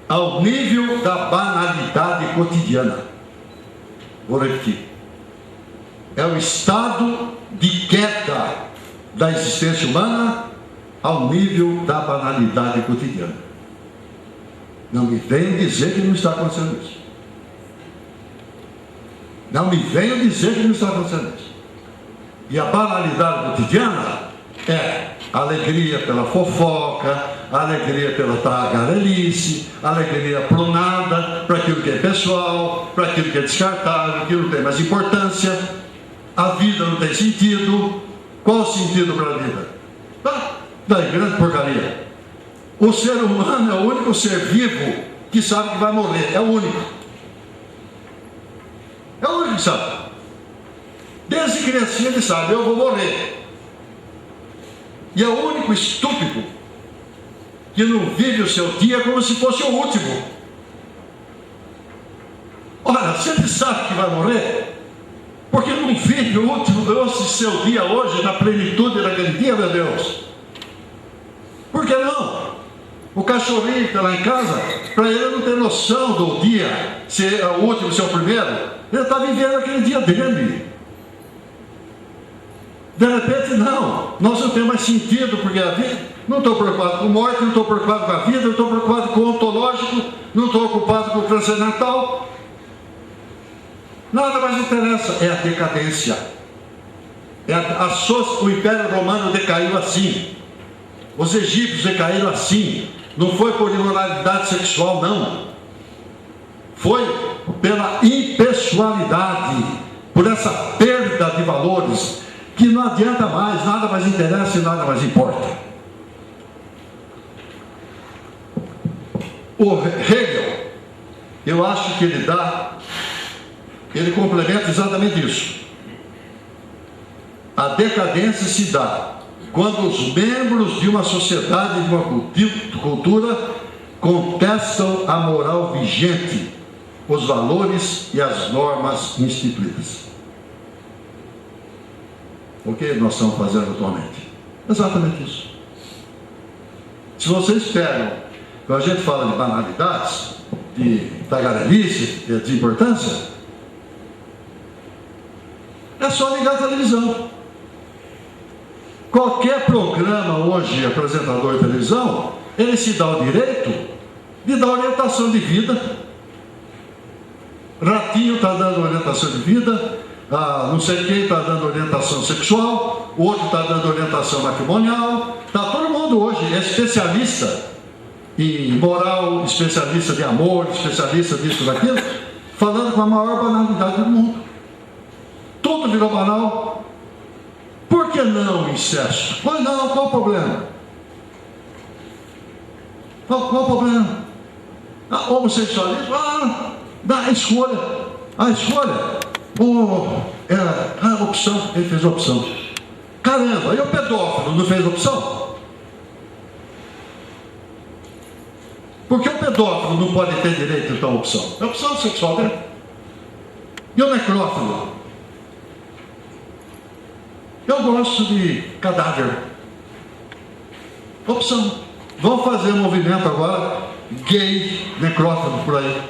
Speaker 2: ao nível da banalidade cotidiana. Vou repetir. É o estado de queda da existência humana ao nível da banalidade cotidiana. Não me venham dizer que não está acontecendo isso. Não me venham dizer que não está acontecendo isso. E a banalidade cotidiana é alegria pela fofoca, alegria pela tagarelice, alegria por nada, para aquilo que é pessoal, para aquilo que é descartável, aquilo que não tem mais importância. A vida não tem sentido. Qual o sentido para a vida? Daí, grande porcaria. O ser humano é o único ser vivo que sabe que vai morrer. É o único. É o único que sabe. Desde criancinha ele sabe: eu vou morrer. E é o único estúpido que não vive o seu dia como se fosse o último. Ora, se ele sabe que vai morrer, porque não vive o último, seu dia hoje na plenitude daquele dia, meu Deus? Por que não? O cachorrinho que está lá em casa, para ele não ter noção do dia, se é o último, se é o primeiro, ele está vivendo aquele dia dele. De repente, não. nós não temos mais sentido, porque a vida, não estou preocupado com morte, não estou preocupado com a vida, não estou preocupado com o ontológico, não estou ocupado com o transcendental. Nada mais interessa, é a decadência. O Império Romano decaiu assim, os egípcios decaíram assim, não foi por imoralidade sexual, não. Foi pela impessoalidade, por essa perda de valores, que não adianta mais, nada mais interessa e nada mais importa. O Hegel, eu acho que ele complementa exatamente isso. A decadência se dá quando os membros de uma sociedade, de uma cultura, contestam a moral vigente, os valores e as normas instituídas. O que nós estamos fazendo atualmente? Exatamente isso. Se vocês pegam, quando a gente fala de banalidades, de tagarelice, de desimportância, é só ligar a televisão. Qualquer programa hoje, apresentador de televisão, ele se dá o direito de dar orientação de vida. Ratinho está dando orientação de vida, não sei quem está dando orientação sexual, o outro está dando orientação matrimonial. Está todo mundo hoje é especialista em moral, especialista de amor, especialista disso, daquilo, falando com a maior banalidade do mundo. Tudo virou banal. Por que não incesto? Pois não, qual o problema? Qual o problema? Homossexualismo? Dá a escolha. A escolha. A opção. Ele fez a opção. Caramba, e o pedófilo não fez a opção? Por que o pedófilo não pode ter direito então à opção? É a opção sexual dele. E o necrófilo? Eu gosto de cadáver. Opção. Vamos fazer um movimento agora gay, necrófilo por aí.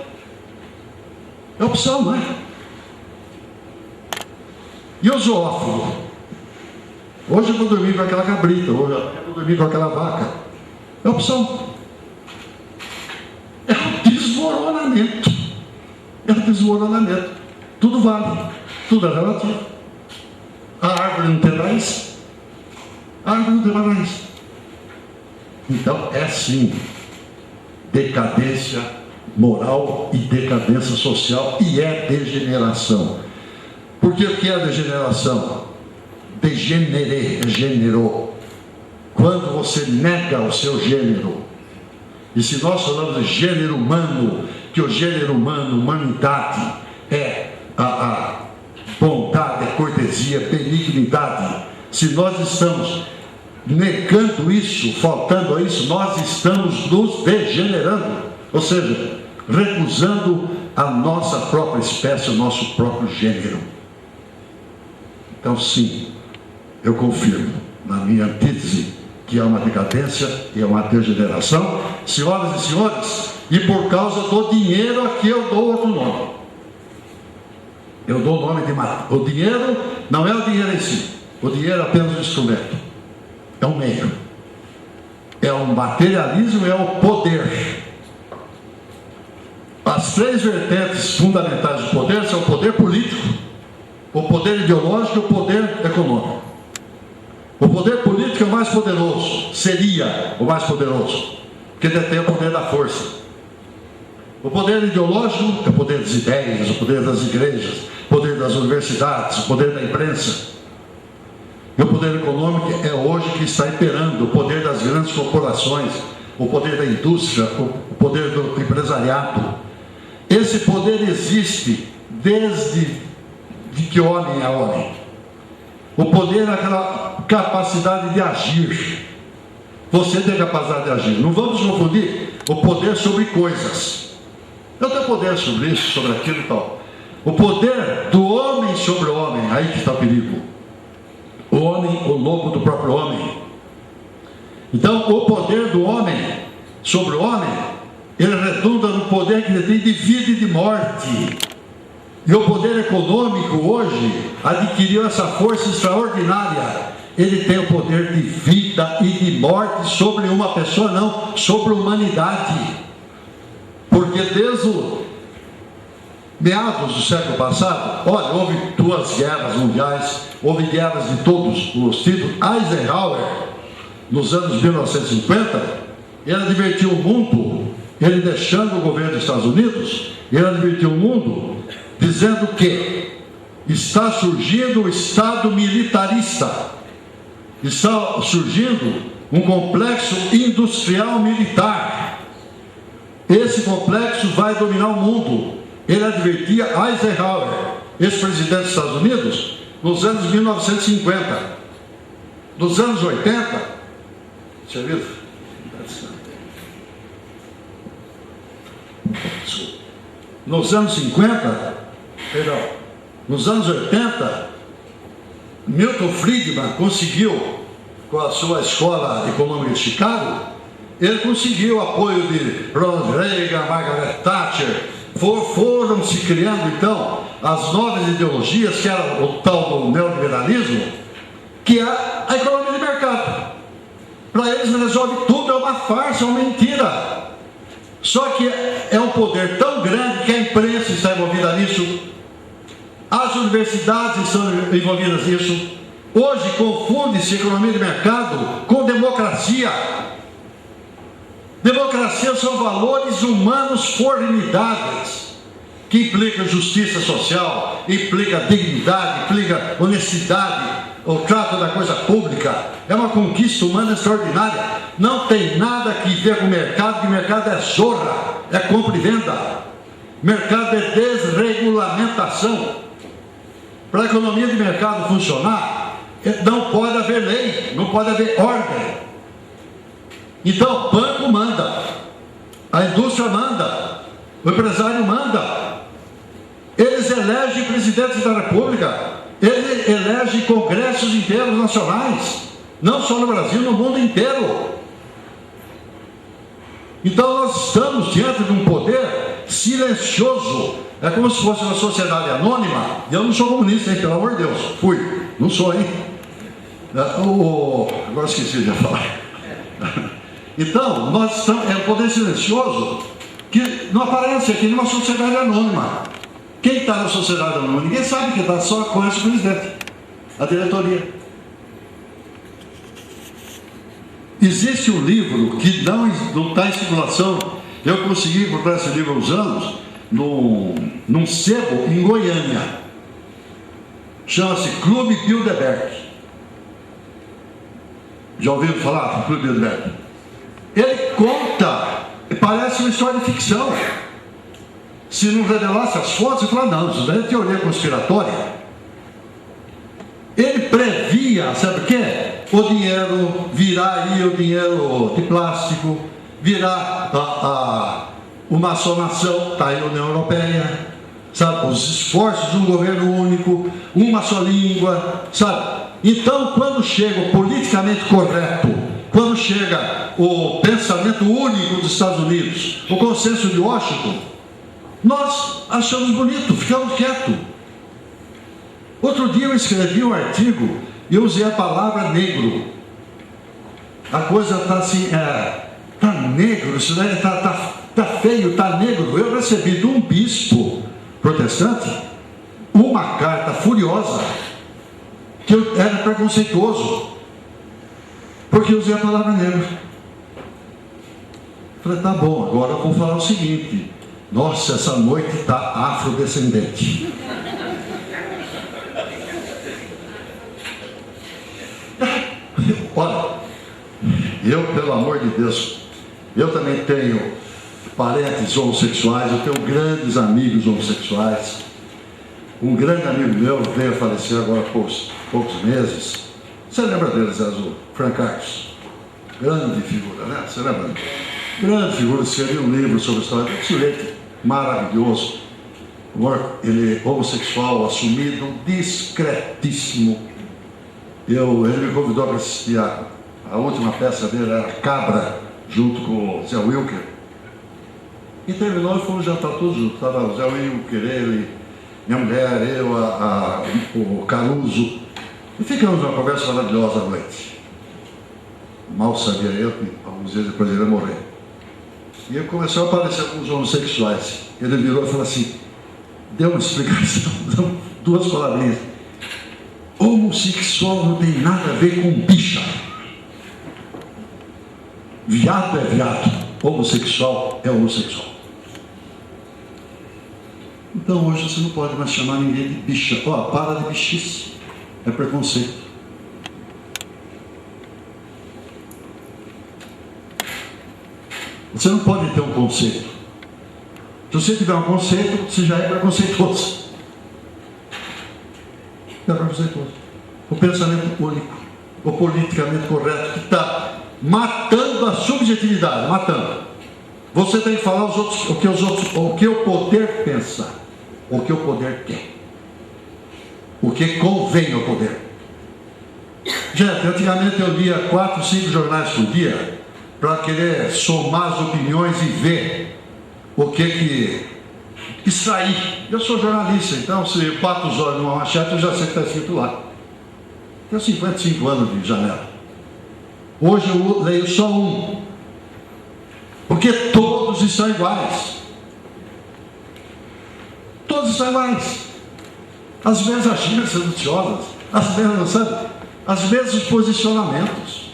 Speaker 2: É opção, não é? E o zoófilo? Hoje eu vou dormir com aquela cabrita, hoje eu vou dormir com aquela vaca. É opção. É um desmoronamento. É um desmoronamento. Tudo vale. Tudo é relativo. A árvore não tem raiz? A árvore não tem raiz. Então é sim decadência moral e decadência social, e é degeneração. Porque o que é degeneração? Gênero. Quando você nega o seu gênero. E se nós falamos de gênero humano, que o gênero humano, humanidade, é a bondade, a cortesia, a benignidade. Se nós estamos negando isso, faltando a isso, nós estamos nos degenerando. Ou seja, recusando a nossa própria espécie, o nosso próprio gênero. Então, sim, eu confirmo, na minha antítese, que é uma decadência e é uma degeneração. Senhoras e senhores, e por causa do dinheiro aqui eu dou outro nome. Eu dou o nome de o dinheiro não é o dinheiro em si. O dinheiro é apenas um instrumento. É um meio. É o materialismo, é o poder. As três vertentes fundamentais do poder são o poder político, o poder ideológico e o poder econômico. O poder político é o mais poderoso, seria o mais poderoso, porque detém o poder da força. O poder ideológico é o poder das ideias, o poder das igrejas, o poder das universidades, o poder da imprensa. E o poder econômico é hoje que está imperando, o poder das grandes corporações, o poder da indústria, o poder do empresariado. Esse poder existe desde que homem é homem. O poder é aquela capacidade de agir. Você tem capacidade de agir. Não vamos confundir o poder sobre coisas. Eu tenho poder sobre isso, sobre aquilo e tal. O poder do homem sobre o homem, aí que está o perigo. O homem, o lobo do próprio homem. Então, o poder do homem sobre o homem, ele redunda no poder que ele tem de vida e de morte. E o poder econômico hoje adquiriu essa força extraordinária ele tem o poder de vida e de morte sobre uma pessoa, não, sobre a humanidade. Porque desde o meados do século passado, olha, houve 2 guerras mundiais, houve guerras de todos os tipos. Eisenhower, nos anos 1950, ele advertiu o mundo, ele deixando o governo dos Estados Unidos, ele advertiu o mundo, dizendo que está surgindo o Estado militarista, está surgindo um complexo industrial militar. Esse complexo vai dominar o mundo. Ele advertia Eisenhower, ex-presidente dos Estados Unidos, nos anos 1950. Nos anos 80, você viu? Nos anos 50, perdão, nos anos 80, Milton Friedman conseguiu, com a sua escola econômica de Chicago, ele conseguiu o apoio de Ronald Reagan, Margaret Thatcher. Foram se criando então as novas ideologias, que era o tal do neoliberalismo, que é a economia de mercado. Para eles resolve tudo, é uma farsa, é uma mentira. Só que é um poder tão grande que a imprensa está envolvida nisso, as universidades estão envolvidas nisso. Hoje confunde-se economia de mercado com democracia. Democracia são valores humanos formidáveis, que implicam justiça social, implica dignidade, implica honestidade, o trato da coisa pública. É uma conquista humana extraordinária. Não tem nada que ver com o mercado, que mercado é zorra, é compra e venda. Mercado é desregulamentação. Para a economia de mercado funcionar, não pode haver lei, não pode haver ordem. Então, o banco manda, a indústria manda, o empresário manda. Eles elegem presidentes da República, eles elegem congressos inteiros nacionais, não só no Brasil, no mundo inteiro. Então, nós estamos diante de um poder silencioso. É como se fosse uma sociedade anônima. E eu não sou comunista, hein, pelo amor de Deus. Fui, não sou, hein? Agora esqueci de falar. Então, nós estamos, é um poder silencioso que não aparece aqui numa sociedade anônima. Quem está na sociedade anônima? Ninguém sabe que está, só conhece o presidente, a diretoria. Existe um livro que não está em circulação. Eu consegui comprar esse livro há uns anos, num sebo em Goiânia. Chama-se Clube Bilderberg. Já ouviram falar do Clube Bilderberg? Ele conta, parece uma história de ficção. Se não revelasse as fontes, ele fala, não, isso daí é teoria conspiratória. Ele previa, sabe o quê? O dinheiro virar aí, o dinheiro de plástico, virar uma só nação, está aí a União Europeia, sabe? Os esforços de um governo único, uma só língua, sabe? Então, quando chega o politicamente correto, quando chega o pensamento único dos Estados Unidos, o consenso de Washington, nós achamos bonito, ficamos quietos. Outro dia eu escrevi um artigo e eu usei a palavra negro. A coisa está assim, está negro, isso daí está feio, está negro. Eu recebi de um bispo protestante uma carta furiosa que eu era preconceituoso, porque eu usei a palavra negro. Falei, tá bom, agora eu vou falar o seguinte: nossa, essa noite está afrodescendente. Olha, eu, pelo amor de Deus, eu também tenho parentes homossexuais, eu tenho grandes amigos homossexuais. Um grande amigo meu veio a falecer agora há poucos meses. Você lembra dele, Zé Azul? Frank Carlos. Grande figura, né? Você lembra? Grande figura, escreveu um livro sobre a história dele. Sujeito maravilhoso. Ele é homossexual, assumido, discretíssimo. Ele me convidou para assistir a última peça dele, era Cabra, junto com o Zé Wilker. E terminou e fomos jantar todos juntos. Estava o Zé Wilker, ele, minha mulher, eu, o Caruso. E ficamos numa conversa maravilhosa à noite. Mal sabia eu que alguns dias depois ele ia morrer. E aí começou a aparecer alguns homossexuais. Ele virou e falou assim, deu uma explicação, duas palavrinhas. Homossexual não tem nada a ver com bicha. Viado é viado, homossexual é homossexual. Então hoje você não pode mais chamar ninguém de bicha. Ó, para de bichice. É preconceito. Você não pode ter um conceito. Se você tiver um conceito, você já é preconceituoso. É preconceituoso. O pensamento único, o politicamente correto, que está matando a subjetividade, matando. Você tem que falar o que o poder pensa, o que o poder quer, o que convém ao poder. Gente, antigamente eu lia 4, 5 jornais por dia para querer somar as opiniões e ver o que extrair. Eu sou jornalista, então se eu bato os olhos numa manchete, eu já sei o que está escrito lá. Tenho 55 anos de janela. Hoje eu leio só um, porque todos estão iguais. Todos estão iguais. As mesmas agências noticiosas, as mesmos posicionamentos.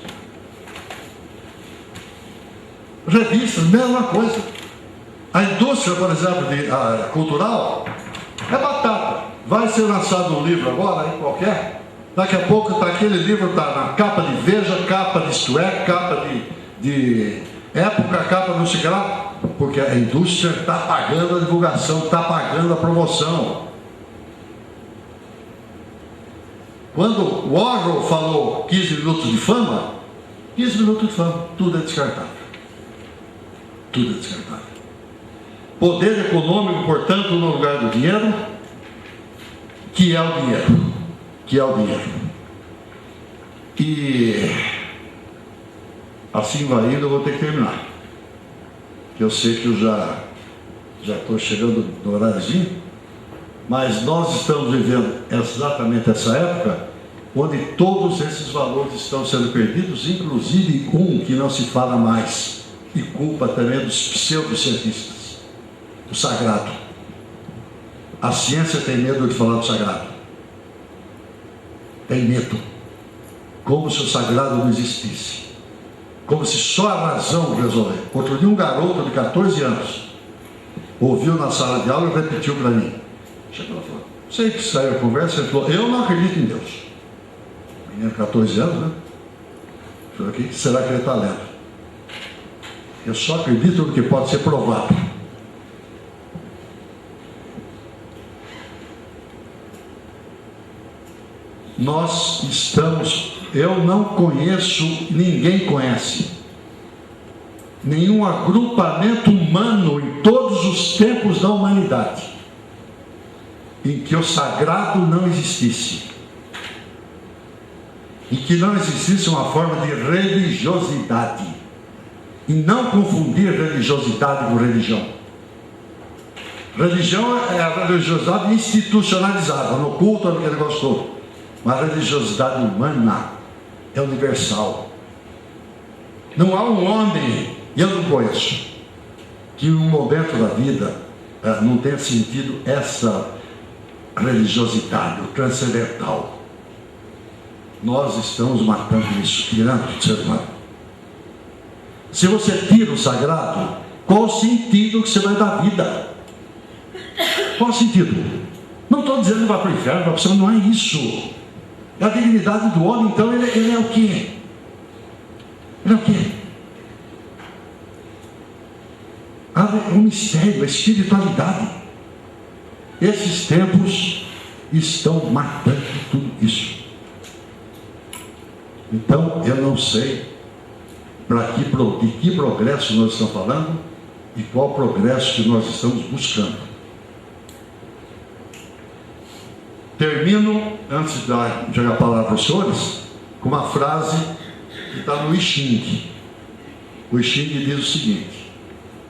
Speaker 2: Revistas, mesma coisa. A indústria, por exemplo, cultural, é batata. Vai ser lançado um livro agora, aí qualquer. Daqui a pouco aquele livro está na capa de Veja, capa de Isto É, capa de Época, capa não sei o que lá, porque a indústria está pagando a divulgação, está pagando a promoção. Quando o Orwell falou 15 minutos de fama, 15 minutos de fama, tudo é descartável. Tudo é descartável. Poder econômico, portanto, no lugar do dinheiro, que é o dinheiro. Que é o dinheiro. E assim vai indo, eu vou ter que terminar. Eu sei que eu já estou chegando no horáriozinho, mas nós estamos vivendo exatamente essa época onde todos esses valores estão sendo perdidos, inclusive um que não se fala mais, e culpa também dos pseudocientistas, o sagrado. A ciência tem medo de falar do sagrado. Tem medo, como se o sagrado não existisse, como se só a razão resolver. Outro dia um garoto de 14 anos ouviu na sala de aula e repetiu para mim. Chegou e falou, sei que saiu a conversa, ele falou, eu não acredito em Deus. Menino de 14 anos, né? Falei, o que será que ele está lendo? Eu só acredito no que pode ser provado. Nós estamos, eu não conheço, ninguém conhece, nenhum agrupamento humano em todos os tempos da humanidade, em que o sagrado não existisse, em que não existisse uma forma de religiosidade, e não confundir religiosidade com religião. Religião é a religiosidade institucionalizada, no culto, no que ele gostou. Mas a religiosidade humana é universal. Não há um homem, eu não conheço, que em um momento da vida não tenha sentido essa religiosidade, o transcendental. Nós estamos matando isso, tirando o ser humano. Se você tira o sagrado, qual o sentido que você vai dar à vida? Qual o sentido? Não estou dizendo que vai para o inferno, para o céu, não é isso. É a dignidade do homem, então ele é o quê? Ele é o quê? É um mistério, a espiritualidade. Esses tempos estão matando tudo isso. Então, eu não sei de que progresso nós estamos falando e qual progresso que nós estamos buscando. Termino, antes de jogar a palavra para os senhores, com uma frase que está no I Ching. O I Ching diz o seguinte: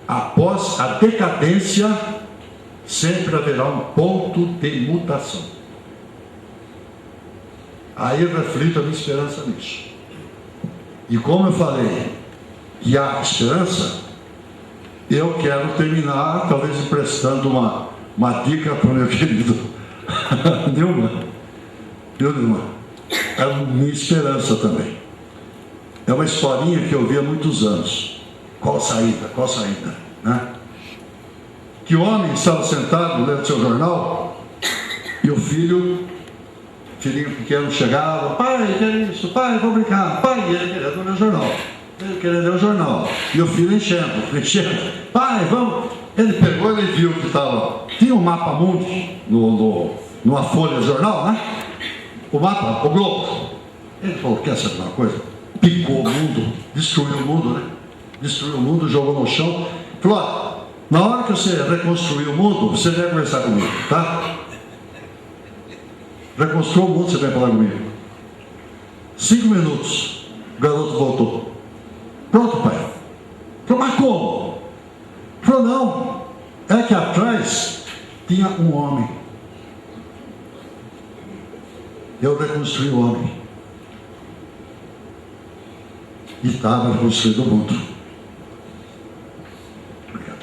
Speaker 2: após a decadência, sempre haverá um ponto de mutação. Aí eu reflito a minha esperança nisso. E como eu falei que há esperança, eu quero terminar, talvez emprestando uma dica para o meu querido Nilman. Viu, Nilman? É a minha esperança também. É uma historinha que eu vi há muitos anos. Qual saída? Qual saída? Né? Que o homem estava sentado lendo seu jornal e o filhinho pequeno chegava: pai, que é isso? Pai, vou brincar. Pai, ele querendo ler o jornal. Ele querendo ler o jornal. E o filho enchendo. Pai, vamos. Ele pegou, ele viu que tinha um mapa mundi numa folha de jornal, né? O mapa, o globo. Ele falou: quer saber uma coisa? Picou o mundo, destruiu o mundo, né? Destruiu o mundo, jogou no chão. Falou: olha, na hora que você reconstruir o mundo, você vem conversar comigo, tá? Reconstrua o mundo, você vem falar comigo. 5 minutos, o garoto voltou. Pronto, pai. Falou: mas como? Falou: não, é que atrás tinha um homem. Eu reconstruí o homem. E estava reconstruído o mundo. Obrigado.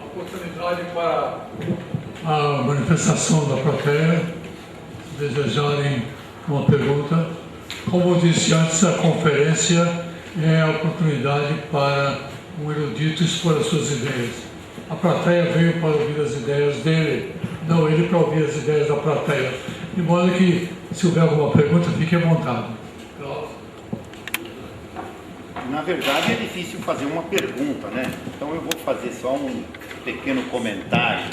Speaker 1: Oportunidade para a manifestação da plateia, se desejarem uma pergunta. Como eu disse antes, a conferência é a oportunidade para um erudito expor as suas ideias. A plateia veio para ouvir as ideias dele, não ele para ouvir as ideias da plateia. De modo que, se houver alguma pergunta, fique à vontade.
Speaker 3: Na verdade, é difícil fazer uma pergunta, né? Então eu vou fazer só um pequeno comentário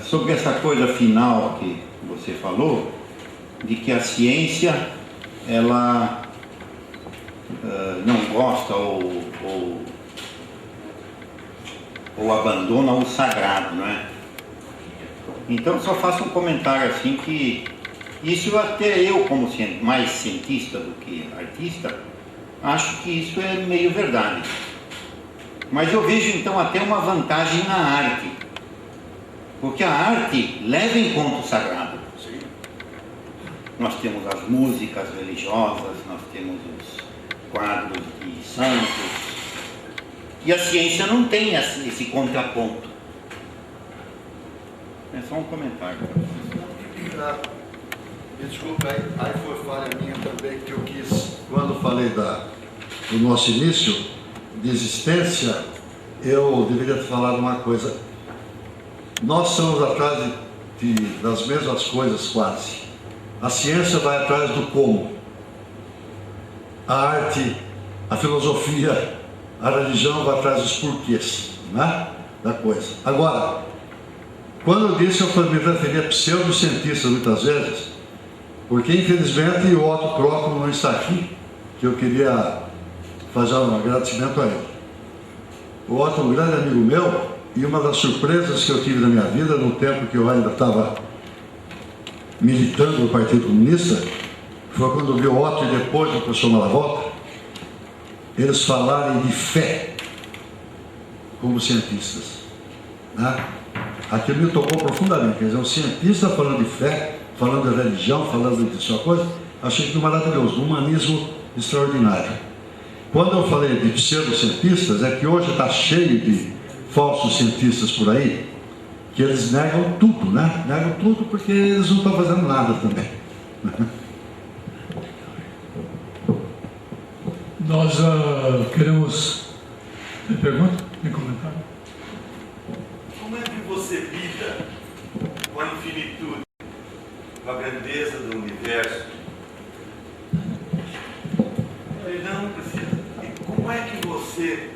Speaker 3: sobre essa coisa final que você falou, de que a ciência, ela não gosta ou abandona o sagrado, não é? Então eu só faço um comentário assim que isso até eu, como mais cientista do que artista, acho que isso é meio verdade. Mas eu vejo então até uma vantagem na arte, porque a arte leva em conta o sagrado. Nós temos as músicas religiosas, nós temos os quadros de santos, e a ciência não tem esse contraponto. É só um comentário.
Speaker 2: Desculpa, aí foi falha minha também, que eu quis, quando falei do nosso início de existência, eu deveria ter falado uma coisa. Nós estamos atrás das mesmas coisas quase. A ciência vai atrás do como. A arte, a filosofia, a religião vai atrás dos porquês, né? Da coisa. Agora, quando eu disse, eu me referi a pseudocientistas muitas vezes, porque infelizmente o Otto Krockmann não está aqui, que eu queria fazer um agradecimento a ele. O Otto é um grande amigo meu, e uma das surpresas que eu tive na minha vida, no tempo que eu ainda estava militando no Partido Comunista, foi quando eu vi o Otto e depois o professor Malavolta, eles falarem de fé como cientistas, né? Aquilo me tocou profundamente. Quer dizer, um cientista falando de fé, falando de religião, falando de sua coisa, achei aquilo maravilhoso, um humanismo extraordinário. Quando eu falei de pseudocientistas, é que hoje está cheio de falsos cientistas por aí, que eles negam tudo, né? Negam tudo porque eles não estão fazendo nada também.
Speaker 1: Nós queremos... Tem pergunta? Tem comentário?
Speaker 4: Como é que você lida com a infinitude, com a grandeza do universo? Ele não precisa. E como é que você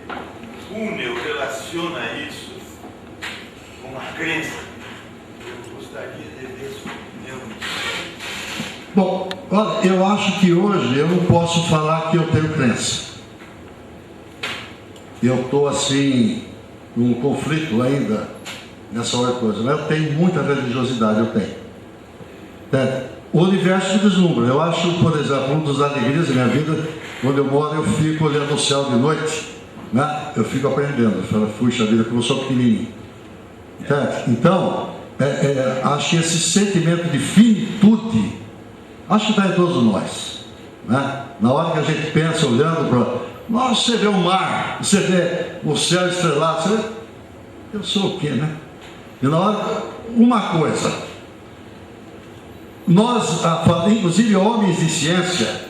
Speaker 4: une ou relaciona isso com a crença? Eu gostaria de ver sua opinião.
Speaker 2: Bom, olha, eu acho que hoje eu não posso falar que eu tenho crença. Eu estou assim, num conflito ainda nessa hora de coisa. Eu tenho muita religiosidade, eu tenho. Entende? O universo me deslumbra. Eu acho, por exemplo, um dos alegrias da minha vida, onde eu moro, eu fico olhando o céu de noite, né? Eu fico aprendendo. Eu falo, puxa vida, como eu sou pequenininho. Entende? Então, acho que esse sentimento de finitude, acho que está em todos nós, né? Na hora que a gente pensa, olhando para... Nossa, você vê o mar, você vê o céu estrelado, você vê... Eu sou o quê, né? E na hora, uma coisa, nós, inclusive homens de ciência,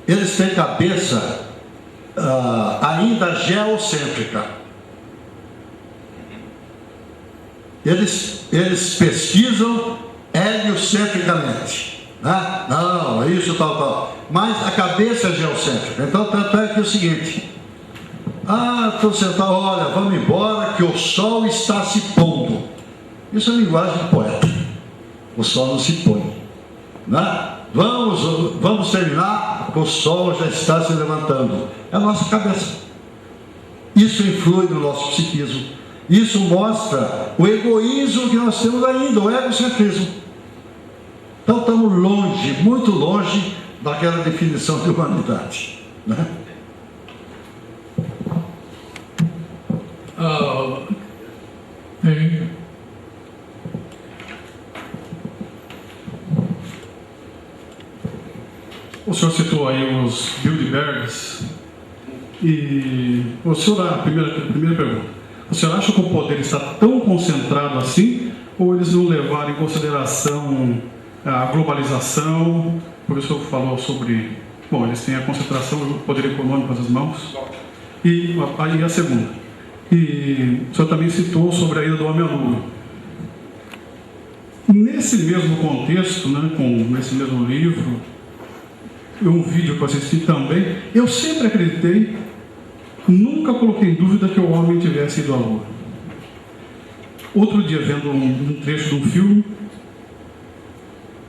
Speaker 2: eles têm cabeça ainda geocêntrica. Eles pesquisam heliocentricamente, né? Não, é isso, tal. Mas a cabeça é geocêntrica. Então, tanto é que é o seguinte: estou sentado, olha, vamos embora que o sol está se pondo. Isso é linguagem de poeta. O sol não se põe, né? Vamos terminar, o sol já está se levantando. É a nossa cabeça. Isso influi no nosso psiquismo. Isso mostra o egoísmo que nós temos ainda, o egocentrismo. Então estamos longe, muito longe daquela definição de humanidade, né?
Speaker 5: O senhor citou aí os Bilderbergs e o senhor, a primeira pergunta, o senhor acha que o poder está tão concentrado assim, ou eles não levaram em consideração a globalização? Por isso o senhor falou sobre, bom, eles têm a concentração do poder econômico nas mãos. E aí a segunda, e o senhor também citou sobre a ida do homem à Lua. Nesse mesmo contexto, né, nesse mesmo livro, um vídeo que eu assisti também, eu sempre acreditei, nunca coloquei em dúvida que o homem tivesse ido à Lua. Outro dia, vendo um trecho de um filme,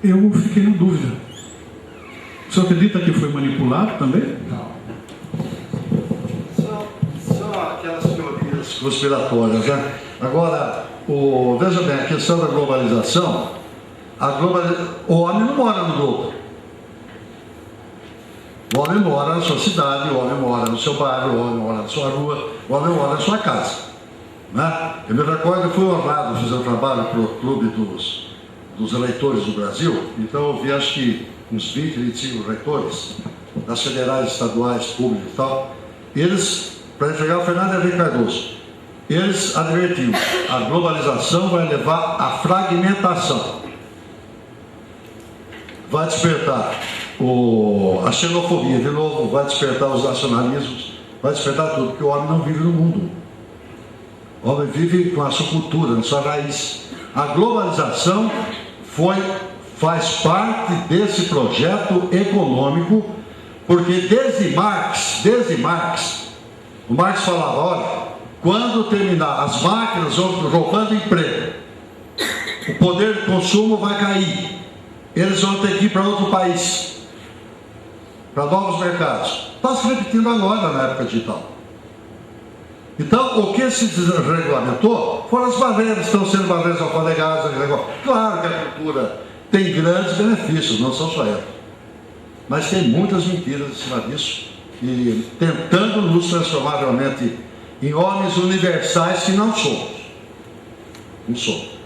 Speaker 5: eu fiquei na dúvida. O senhor acredita que foi manipulado também?
Speaker 2: Não. São aquelas teorias conspiratórias, né? Agora, veja bem, a questão da globalização, o homem não mora no globo. O homem mora na sua cidade, o homem mora no seu bairro, o homem mora na sua rua, o homem mora na sua casa, né? Eu me recordo que fui honrado fazer um trabalho para o clube dos eleitores do Brasil. Então eu vi, acho que uns 20, 25 reitores das federais, estaduais, públicas e tal. Eles, para entregar o Fernando Henrique Cardoso, eles advertiam: a globalização vai levar à fragmentação, vai despertar a xenofobia de novo, vai despertar os nacionalismos, vai despertar tudo, porque o homem não vive no mundo. O homem vive com a sua cultura, na sua raiz. A globalização faz parte desse projeto econômico, porque desde Marx, o Marx falava: olha, quando terminar as máquinas roubando emprego, o poder de consumo vai cair, eles vão ter que ir para outro país, para novos mercados. Está se repetindo agora na época digital. Então, o que se desregulamentou foram as barreiras, estão sendo barreiras alfandegadas. Claro que a cultura tem grandes benefícios, não são só elas, mas tem muitas mentiras em cima disso, e tentando nos transformar realmente em homens universais que não somos. Não somos.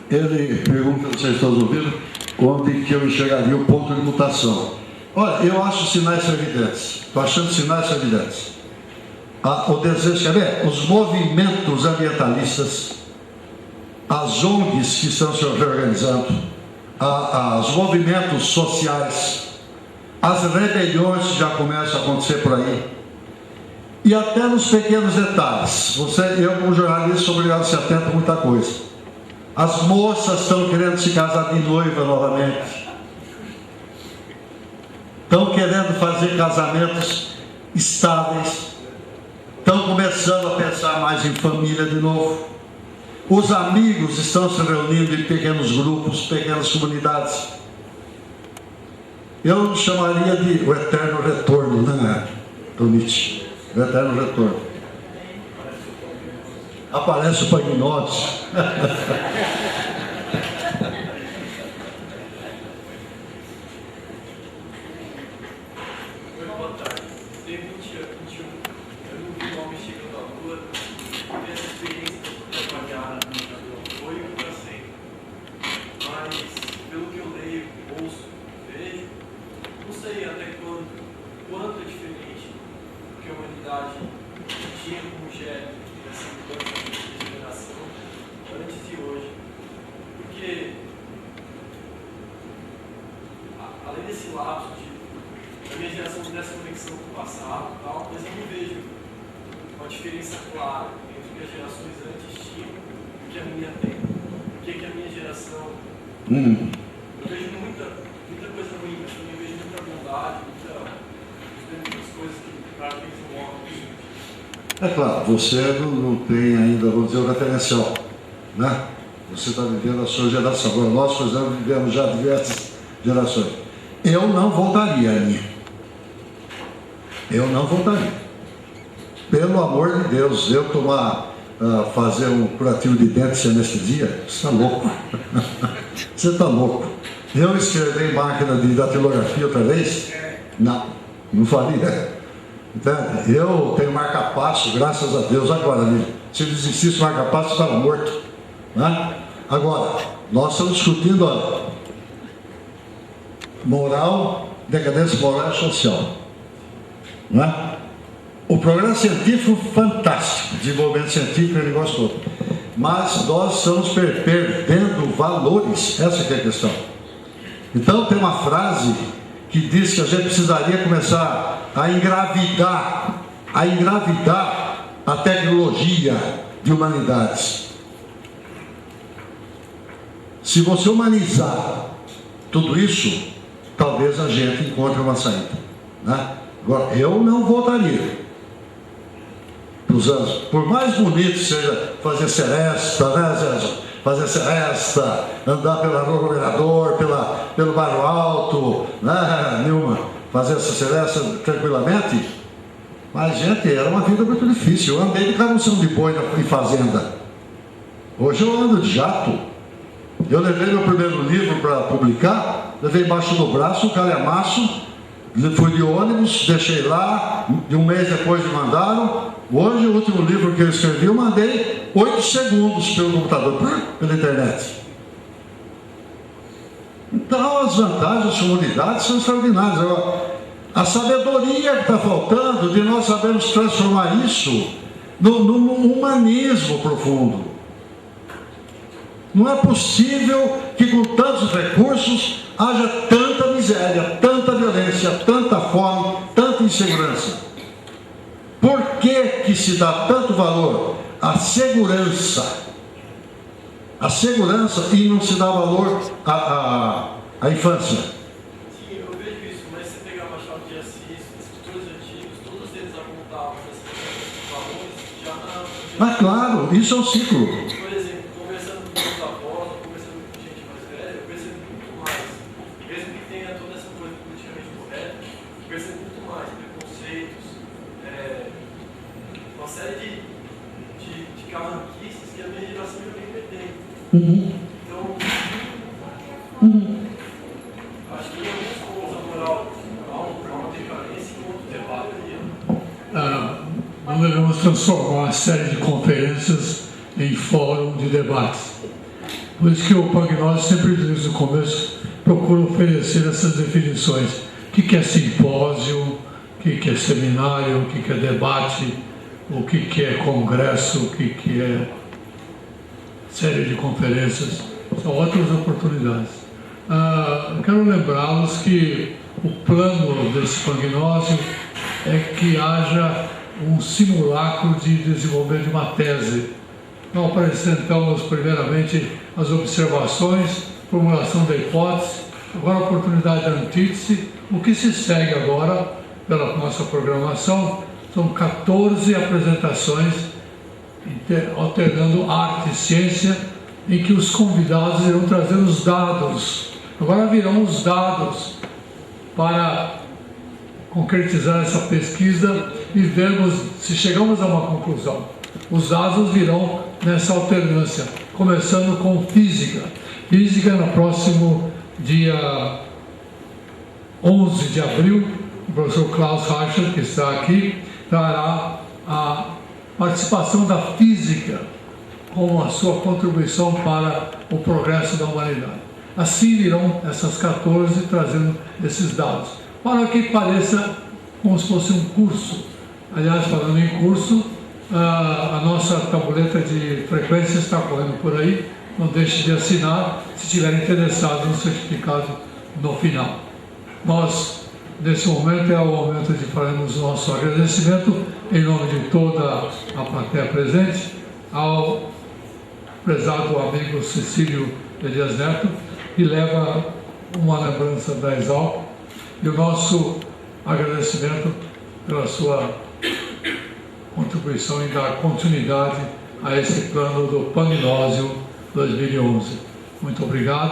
Speaker 2: Ele pergunta, vocês estão ouvindo, onde que eu enxergaria o ponto de mutação. Olha, eu acho sinais evidentes. Estou achando sinais evidentes. O desejo, quer ver? Os movimentos ambientalistas, as ONGs que estão se reorganizando, os movimentos sociais, as rebeliões que já começam a acontecer por aí, e até nos pequenos detalhes. Eu, como jornalista, sou obrigado a se atentar a muita coisa. As moças estão querendo se casar de noiva novamente. Estão querendo fazer casamentos estáveis. estão começando a pensar mais em família de novo. Os amigos estão se reunindo em pequenos grupos, pequenas comunidades. Eu chamaria de o eterno retorno, né, Nietzsche? O eterno retorno. Aparece o Pagnotti.
Speaker 6: Eu vejo muita coisa ruim, mas também vejo muita bondade, muitas coisas que praticam o homem.
Speaker 2: É claro, você não tem ainda, vamos dizer, o referencial, né? Você está vivendo a sua geração. Agora, nós, por exemplo, vivemos já diversas gerações. Eu não voltaria, Aninha. Eu não voltaria. Pelo amor de Deus, eu fazer um curativo de dente sem anestesia, você está louco. Você está louco. Eu escrevi máquina de datilografia outra vez? Não faria. Entende? Eu tenho marca-passo, graças a Deus. Agora, se não existisse marca-passo, eu estava morto. Né? Agora, nós estamos discutindo a moral, decadência moral e social. Né? O progresso científico, fantástico, desenvolvimento científico, é um negócio todo. Mas nós estamos perdendo valores, essa que é a questão. Então tem uma frase que diz que a gente precisaria começar a engravidar a tecnologia de humanidades. Se você humanizar tudo isso, talvez a gente encontre uma saída. Né? Agora, eu não votaria. Por mais bonito seja fazer seresta, né, Zé? Fazer seresta, andar pela Rua Governador, pelo Bairro Alto, né, Nilma? Fazer essa seresta tranquilamente. Mas, gente, era uma vida muito difícil. Eu andei de carroção de boi em fazenda. Hoje eu ando de jato. Eu levei meu primeiro livro para publicar, levei embaixo do braço, um calhamaço, fui de ônibus, deixei lá, de um mês depois me mandaram. Hoje, o último livro que eu escrevi, eu mandei 8 segundos pelo computador, pela internet. Então, as vantagens das comunidades são extraordinárias. Agora, a sabedoria que está faltando de nós sabermos transformar isso num humanismo profundo. Não é possível que com tantos recursos haja tanta miséria, tanta violência, tanta fome, tanta insegurança. Por que se dá tanto valor à segurança? A segurança e não se dá valor à infância.
Speaker 6: Sim, eu vejo isso, mas se você pegar Machado de Assis, escritores antigos, todos eles apontavam esses valores já na...
Speaker 2: Mas claro, isso é um ciclo.
Speaker 6: Por exemplo, conversando com meus avós, conversando com gente mais velha, eu percebo muito mais, mesmo que tenha toda essa coisa politicamente correta, eu percebo muito mais preconceitos, uma série de cavanquices que a minha geração já vem perdendo. Então, acho que em algumas coisas a moral há uma decadência em outro debate.
Speaker 1: Nós devemos transformar uma série de conferências em fórum de debates. Por isso que o Pagnotti sempre desde o começo procura oferecer essas definições. O que é simpósio, o que é seminário, o que é debate, o que é congresso, o que é série de conferências. São outras oportunidades. Quero lembrá-los que o plano desse Pagnósio é que haja um simulacro de desenvolvimento de uma tese. Então, apresentamos primeiramente as observações, formulação da hipótese, agora a oportunidade da antítese. O que se segue agora pela nossa programação São 14 apresentações, alternando arte e ciência, em que os convidados irão trazer os dados. Agora virão os dados para concretizar essa pesquisa e vermos se chegamos a uma conclusão. Os dados virão nessa alternância, começando com física. Física, no próximo dia 11 de abril, o professor Klaus Reicher, que está aqui, trará a participação da física como a sua contribuição para o progresso da humanidade. Assim virão essas 14 trazendo esses dados, para que pareça como se fosse um curso. Aliás, falando em curso, a nossa tabuleta de frequência está correndo por aí, não deixe de assinar se estiver interessado no certificado no final. Nós, nesse momento, é o momento de farmos o nosso agradecimento em nome de toda a plateia presente ao prezado amigo Cecílio Elias Neto, que leva uma lembrança da Exalc, e o nosso agradecimento pela sua contribuição em dar continuidade a esse plano do Pagnósio 2011. Muito obrigado.